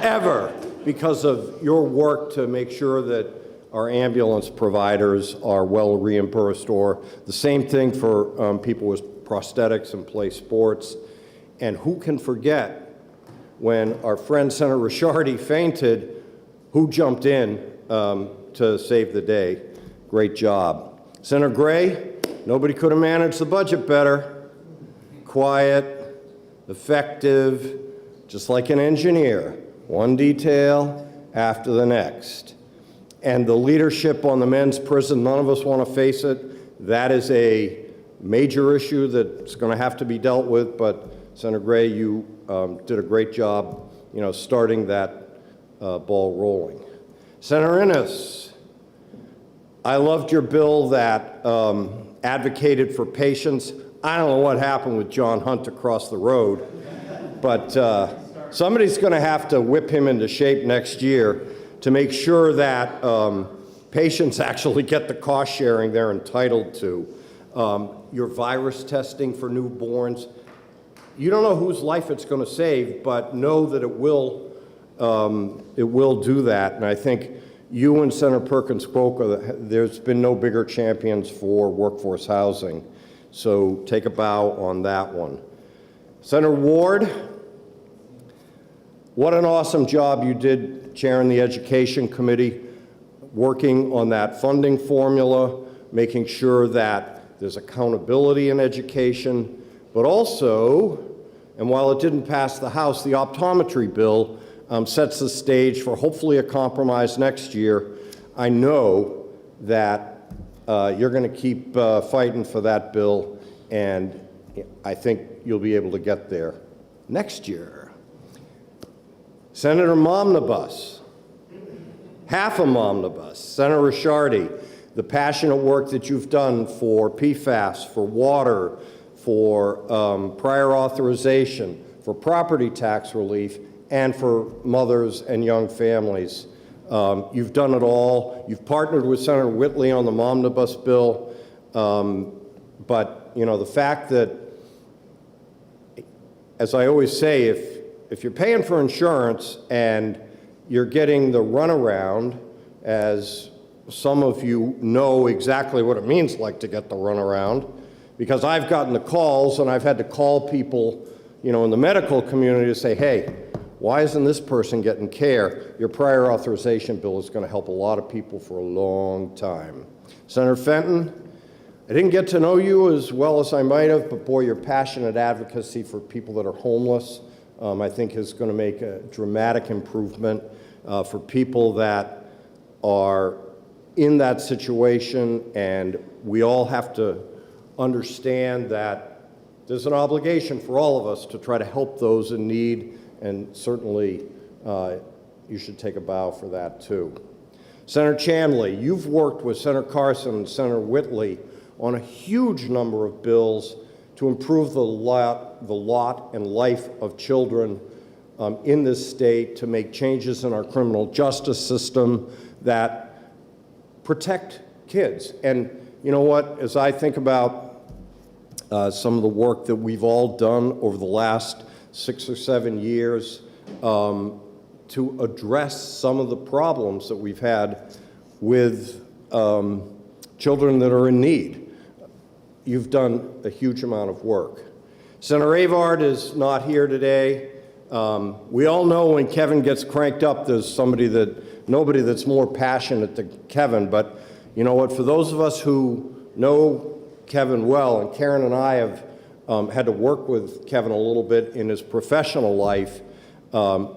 ever, because of your work to make sure that our ambulance providers are well reimbursed, or the same thing for people with prosthetics and play sports. And who can forget when our friend Senator Ricciardi fainted, who jumped in to save the day? Great job. Senator Gray, nobody could have managed the budget better. Quiet, effective, just like an engineer. One detail after the next. And the leadership on the men's prison, none of us want to face it. That is a major issue that's going to have to be dealt with, but Senator Gray, you did a great job, starting that ball rolling. Senator Innes, I loved your bill that advocated for patients. I don't know what happened with John Hunt across the road, but somebody's going to have to whip him into shape next year to make sure that patients actually get the cost sharing they're entitled to. Your virus testing for newborns, you don't know whose life it's going to save, but know that it will do that. And I think you and Senator Perkins Kwoka, there's been no bigger champions for workforce housing. So take a bow on that one. Senator Ward, what an awesome job you did chairing the Education Committee, working on that funding formula, making sure that there's accountability in education, but also, and while it didn't pass the House, the optometry bill sets the stage for hopefully a compromise next year. I know that you're going to keep fighting for that bill, and I think you'll be able to get there next year. Senator Momnibus, half a Momnibus, Senator Ricciardi, the passionate work that you've done for PFAS, for water, for prior authorization, for property tax relief, and for mothers and young families. You've done it all. You've partnered with Senator Whitley on the Momnibus bill. But, you know, the fact that, as I always say, if you're paying for insurance and you're getting the runaround, as some of you know exactly what it means like to get the runaround, because I've gotten the calls and I've had to call people, you know, in the medical community to say, hey, why isn't this person getting care? Your prior authorization bill is going to help a lot of people for a long time. Senator Fenton, I didn't get to know you as well as I might have, but boy, your passionate advocacy for people that are homeless, I think is going to make a dramatic improvement for people that are in that situation, and we all have to understand that there's an obligation for all of us to try to help those in need, and certainly you should take a bow for that too. Senator Chanley, you've worked with Senator Carson and Senator Whitley on a huge number of bills to improve the lot and life of children in this state, to make changes in our criminal justice system that protect kids. And you know what, as I think about some of the work that we've all done over the last 6 or 7 years to address some of the problems that we've had with children that are in need, you've done a huge amount of work. Senator Avard is not here today. We all know when Kevin gets cranked up, there's nobody that's more passionate than Kevin, but you know what, for those of us who know Kevin well, and Karen and I have had to work with Kevin a little bit in his professional life,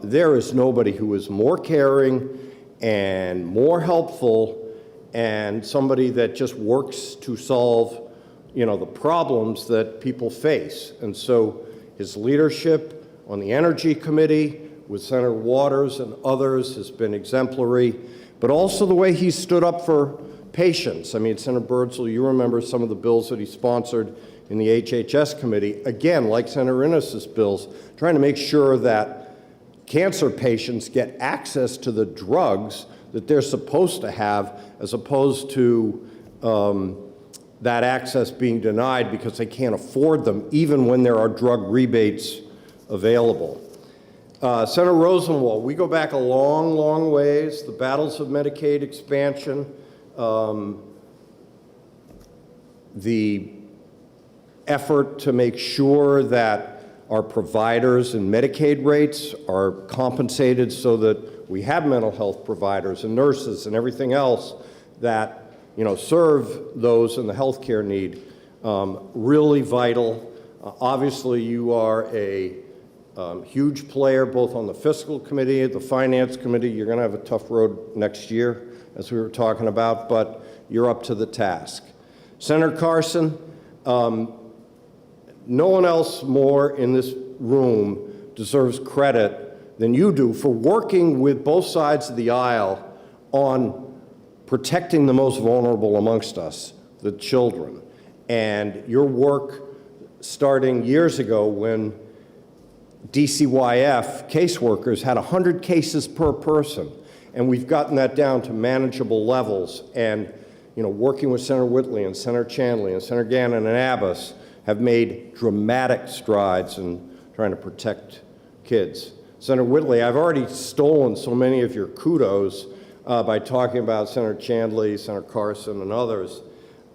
there is nobody who is more caring and more helpful, and somebody that just works to solve, you know, the problems that people face. And so his leadership on the Energy Committee with Senator Waters and others has been exemplary, but also the way he stood up for patients. I mean, Senator Birdsall, you remember some of the bills that he sponsored in the HHS committee, again, like Senator Innes's bills, trying to make sure that cancer patients get access to the drugs that they're supposed to have, as opposed to that access being denied because they can't afford them, even when there are drug rebates available. Senator Rosenwald, we go back a long, long ways. The battles of Medicaid expansion, the effort to make sure that our providers and Medicaid rates are compensated so that we have mental health providers and nurses and everything else that, you know, serve those in the healthcare need, really vital. Obviously, you are a huge player both on the fiscal committee, the finance committee. You're going to have a tough road next year, as we were talking about, but you're up to the task. Senator Carson, no one else more in this room deserves credit than you do for working with both sides of the aisle on protecting the most vulnerable amongst us, the children. And your work starting years ago when DCYF caseworkers had 100 cases per person, and we've gotten that down to manageable levels. And you know, working with Senator Whitley and Senator Chanley and Senator Gannon and Abbas have made dramatic strides, and trying to protect kids. Senator Whitley, I've already stolen so many of your kudos by talking about Senator Chandley, Senator Carson, and others.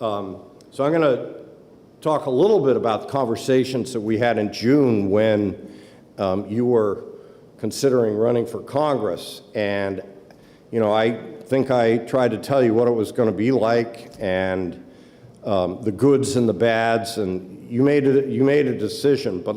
So I'm going to talk a little bit about the conversations that we had in June when you were considering running for Congress. And, you know, I think I tried to tell you what it was going to be like and the goods and the bads, and you made a decision. But,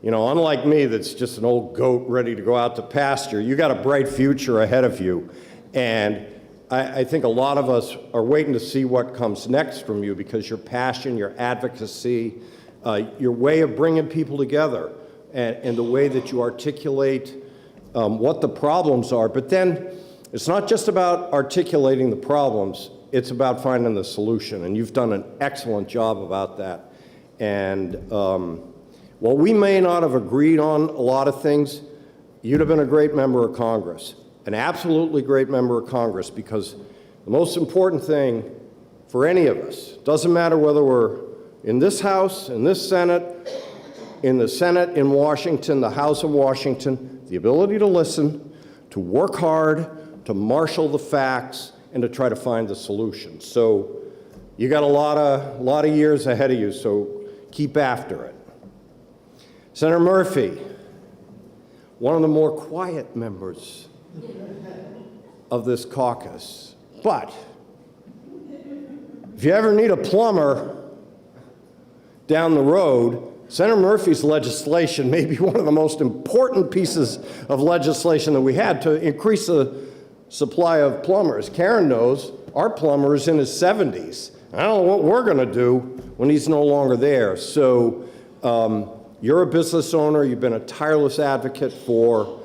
you know, unlike me, that's just an old goat ready to go out to pasture, you got a bright future ahead of you. And I think a lot of us are waiting to see what comes next from you, because your passion, your advocacy, your way of bringing people together, and the way that you articulate what the problems are. But then it's not just about articulating the problems, it's about finding the solution. And you've done an excellent job about that. And while we may not have agreed on a lot of things, you'd have been a great member of Congress, an absolutely great member of Congress, because the most important thing for any of us, doesn't matter whether we're in this House, in this Senate, in the Senate in Washington, the House of Washington, the ability to listen, to work hard, to marshal the facts, and to try to find the solution. So you got a lot of years ahead of you, so keep after it. Senator Murphy, one of the more quiet members of this caucus, but if you ever need a plumber down the road, Senator Murphy's legislation may be one of the most important pieces of legislation that we had to increase the supply of plumbers. Karen knows our plumber is in his 70s. I don't know what we're going to do when he's no longer there. So you're a business owner. You've been a tireless advocate for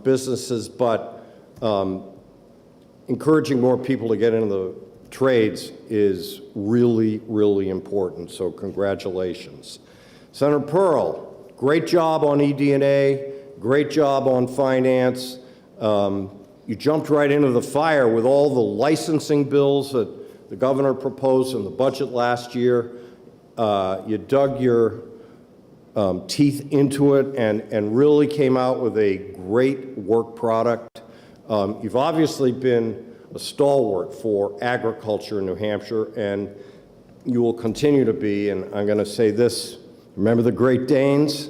businesses, but encouraging more people to get into the trades is really, really important. So congratulations. Senator Pearl, great job on eD&A, great job on finance. You jumped right into the fire with all the licensing bills that the governor proposed in the budget last year. You dug your teeth into it and really came out with a great work product. You've obviously been a stalwart for agriculture in New Hampshire, and you will continue to be. And I'm going to say this, remember the Great Danes?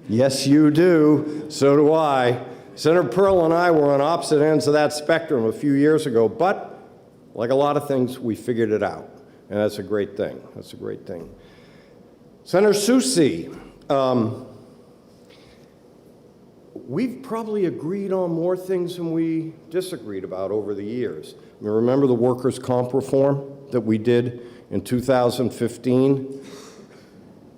Yes, you do. So do I. Senator Pearl and I were on opposite ends of that spectrum a few years ago, but like a lot of things, we figured it out, and that's a great thing. That's a great thing. Senator Soucy, we've probably agreed on more things than we disagreed about over the years. You remember the workers' comp reform that we did in 2015?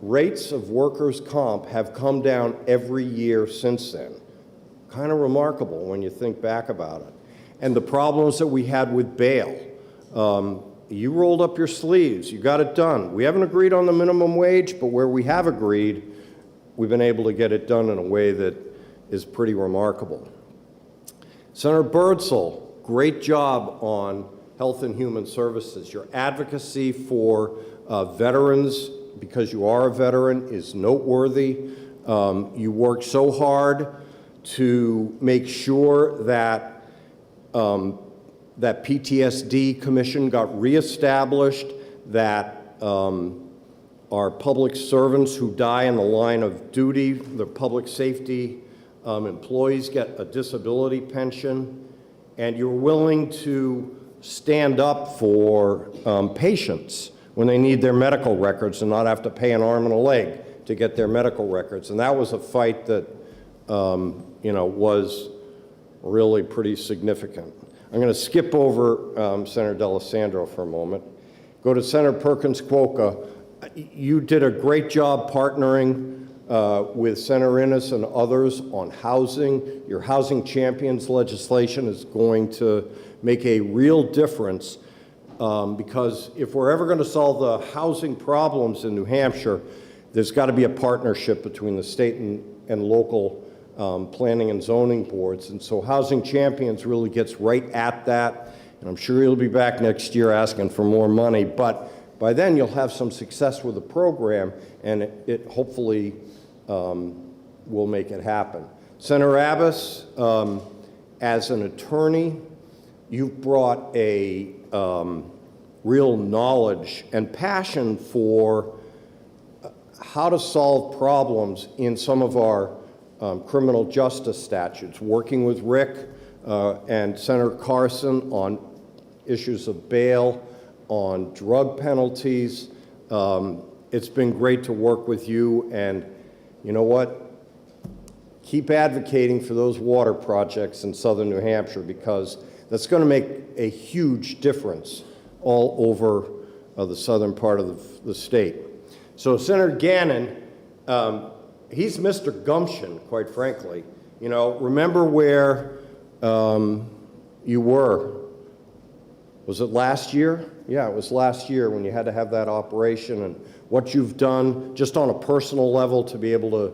Rates of workers' comp have come down every year since then. Kind of remarkable when you think back about it. And the problems that we had with bail. You rolled up your sleeves, you got it done. We haven't agreed on the minimum wage, but where we have agreed, we've been able to get it done in a way that is pretty remarkable. Senator Birdsall, great job on Health and Human Services. Your advocacy for veterans, because you are a veteran, is noteworthy. You worked so hard to make sure that that PTSD Commission got reestablished, that our public servants who die in the line of duty, the public safety employees get a disability pension, and you're willing to stand up for patients when they need their medical records and not have to pay an arm and a leg to get their medical records. And that was a fight that was really pretty significant. I'm going to skip over Senator D'Alessandro for a moment. Go to Senator Perkins Kwoka. You did a great job partnering with Senator Innes and others on housing. Your Housing Champions legislation is going to make a real difference because if we're ever going to solve the housing problems in New Hampshire, there's got to be a partnership between the state and local planning and zoning boards. And so Housing Champions really gets right at that. And I'm sure you'll be back next year asking for more money. But by then you'll have some success with the program, and it hopefully we'll make it happen. Senator Abbas, as an attorney, you've brought a real knowledge and passion for how to solve problems in some of our criminal justice statutes, working with Rick and Senator Carson on issues of bail, on drug penalties. It's been great to work with you, and you know what? Keep advocating for those water projects in southern New Hampshire, because that's going to make a huge difference all over the southern part of the state. So Senator Gannon, he's Mr. Gumption, quite frankly. You know, remember where you were. Was it last year? Yeah, it was last year when you had to have that operation, and what you've done just on a personal level to be able to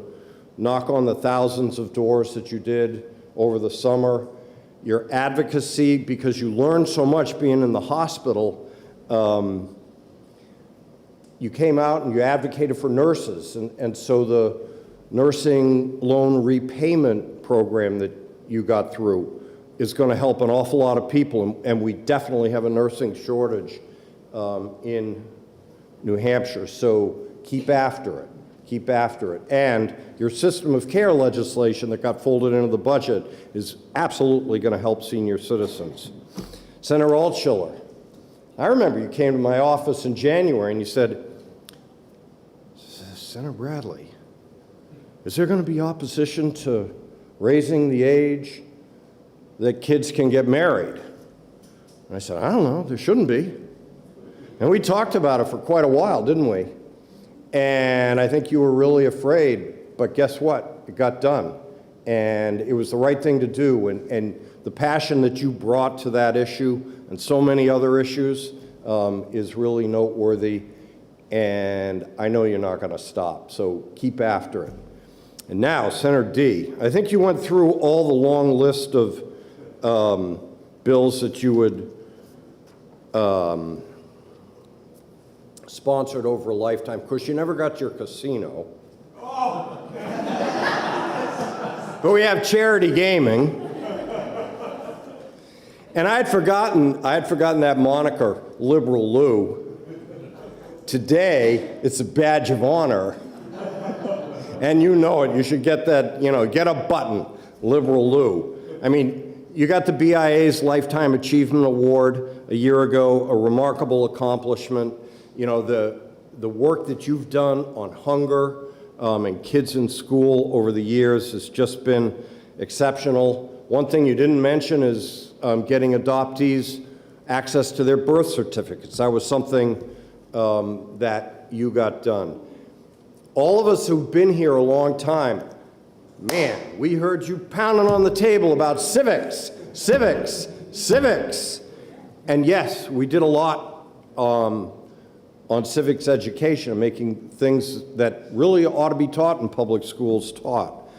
knock on the thousands of doors that you did over the summer. Your advocacy, because you learned so much being in the hospital. You came out and you advocated for nurses, and so the nursing loan repayment program that you got through is going to help an awful lot of people, and we definitely have a nursing shortage in New Hampshire, so keep after it. Keep after it. And your system of care legislation that got folded into the budget is absolutely going to help senior citizens. Senator Altshuler, I remember you came to my office in January and you said, Senator Bradley, is there going to be opposition to raising the age that kids can get married? And I said, I don't know, there shouldn't be. And we talked about it for quite a while, didn't we? And I think you were really afraid, but guess what? It got done. And it was the right thing to do. And the passion that you brought to that issue and so many other issues is really noteworthy. And I know you're not going to stop, so keep after it. And now, Senator D, I think you went through all the long list of bills that you would sponsored over a lifetime. Of course, you never got your casino. But we have charity gaming. And I had forgotten that moniker, Liberal Lou. Today, it's a badge of honor. And you know it. You should get that, get a button, Liberal Lou. I mean, you got the BIA's Lifetime Achievement Award a year ago, a remarkable accomplishment. You know, the work that you've done on hunger and kids in school over the years has just been exceptional. One thing you didn't mention is getting adoptees access to their birth certificates. That was something that you got done. All of us who've been here a long time, man, we heard you pounding on the table about civics. And yes, we did a lot on civics education and making things that really ought to be taught in public schools taught.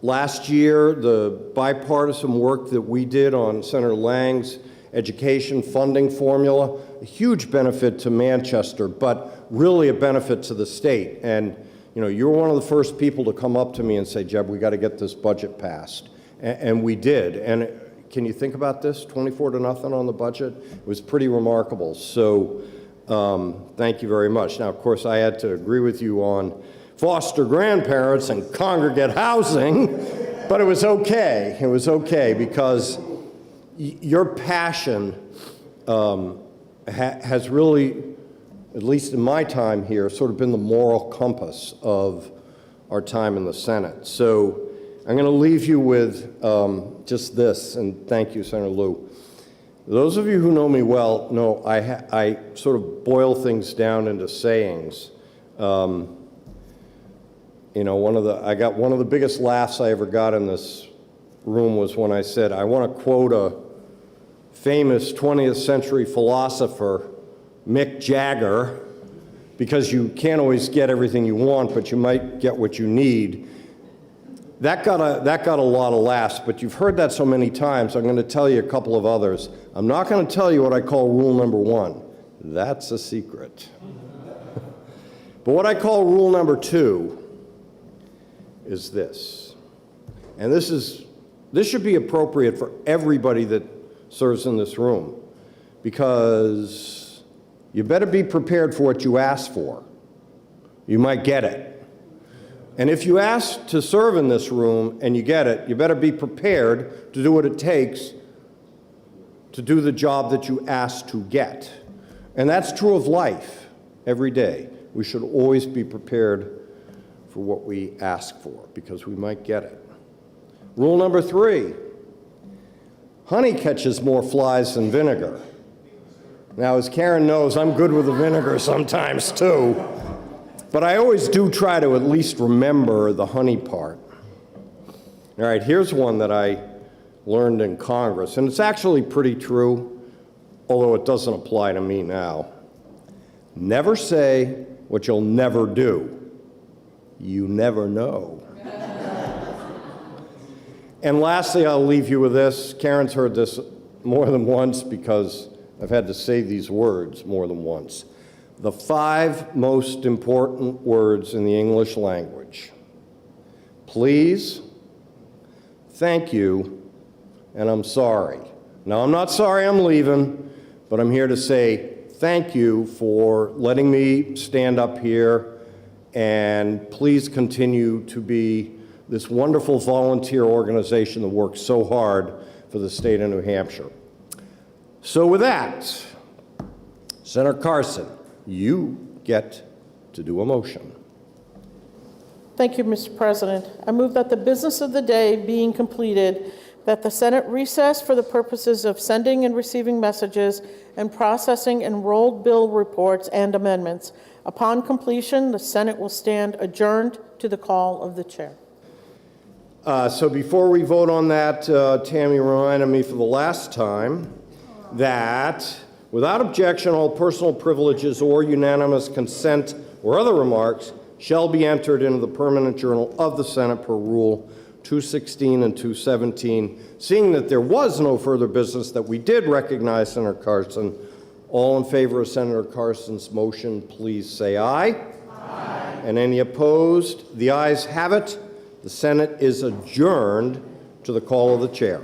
Last year, the bipartisan work that we did on Senator Lang's education funding formula, a huge benefit to Manchester, but really a benefit to the state. And you're one of the first people to come up to me and say, Jeb, we got to get this budget passed. And we did. And can you think about this? 24-0 on the budget? It was pretty remarkable. So thank you very much. Now, of course, I had to agree with you on foster grandparents and congregate housing, but it was okay. It was okay because your passion has really, at least in my time here, sort of been the moral compass of our time in the Senate. So I'm going to leave you with just this, and thank you, Senator Lou. Those of you who know me well know I sort of boil things down into sayings. I got one of the biggest laughs I ever got in this room was when I said, I want to quote a famous 20th century philosopher, Mick Jagger, because you can't always get everything you want, but you might get what you need. That got a lot of laughs, but you've heard that so many times, I'm going to tell you a couple of others. I'm not going to tell you what I call rule number 1. That's a secret. But what I call rule number 2 is this. And this should be appropriate for everybody that serves in this room, because you better be prepared for what you ask for. You might get it. And if you ask to serve in this room and you get it, you better be prepared to do what it takes to do the job that you asked to get. And that's true of life every day. We should always be prepared for what we ask for, because we might get it. Rule number 3, honey catches more flies than vinegar. Now, as Karen knows, I'm good with the vinegar sometimes too, but I always do try to at least remember the honey part. All right, here's one that I learned in Congress, and it's actually pretty true, although it doesn't apply to me now. Never say what you'll never do. You never know. And lastly, I'll leave you with this. Karen's heard this more than once because I've had to say these words more than once. The 5 most important words in the English language: please, thank you, and I'm sorry. Now, I'm not sorry I'm leaving, but I'm here to say thank you for letting me stand up here, and please continue to be this wonderful volunteer organization that works so hard for the state of New Hampshire. So with that, Senator Carson, you get to do a motion. Thank you, Mr. President. I move that the business of the day being completed, that the Senate recess for the purposes of sending and receiving messages and processing enrolled bill reports and amendments. Upon completion, the Senate will stand adjourned to the call of the chair. So before we vote on that, Tammy reminded me for the last time that without objection, all personal privileges or unanimous consent or other remarks shall be entered into the permanent journal of the Senate per Rule 216 and 217. Seeing that there was no further business, that we did recognize Senator Carson, all in favor of Senator Carson's motion, please say aye. Aye. And any opposed? The ayes have it. The Senate is adjourned to the call of the chair.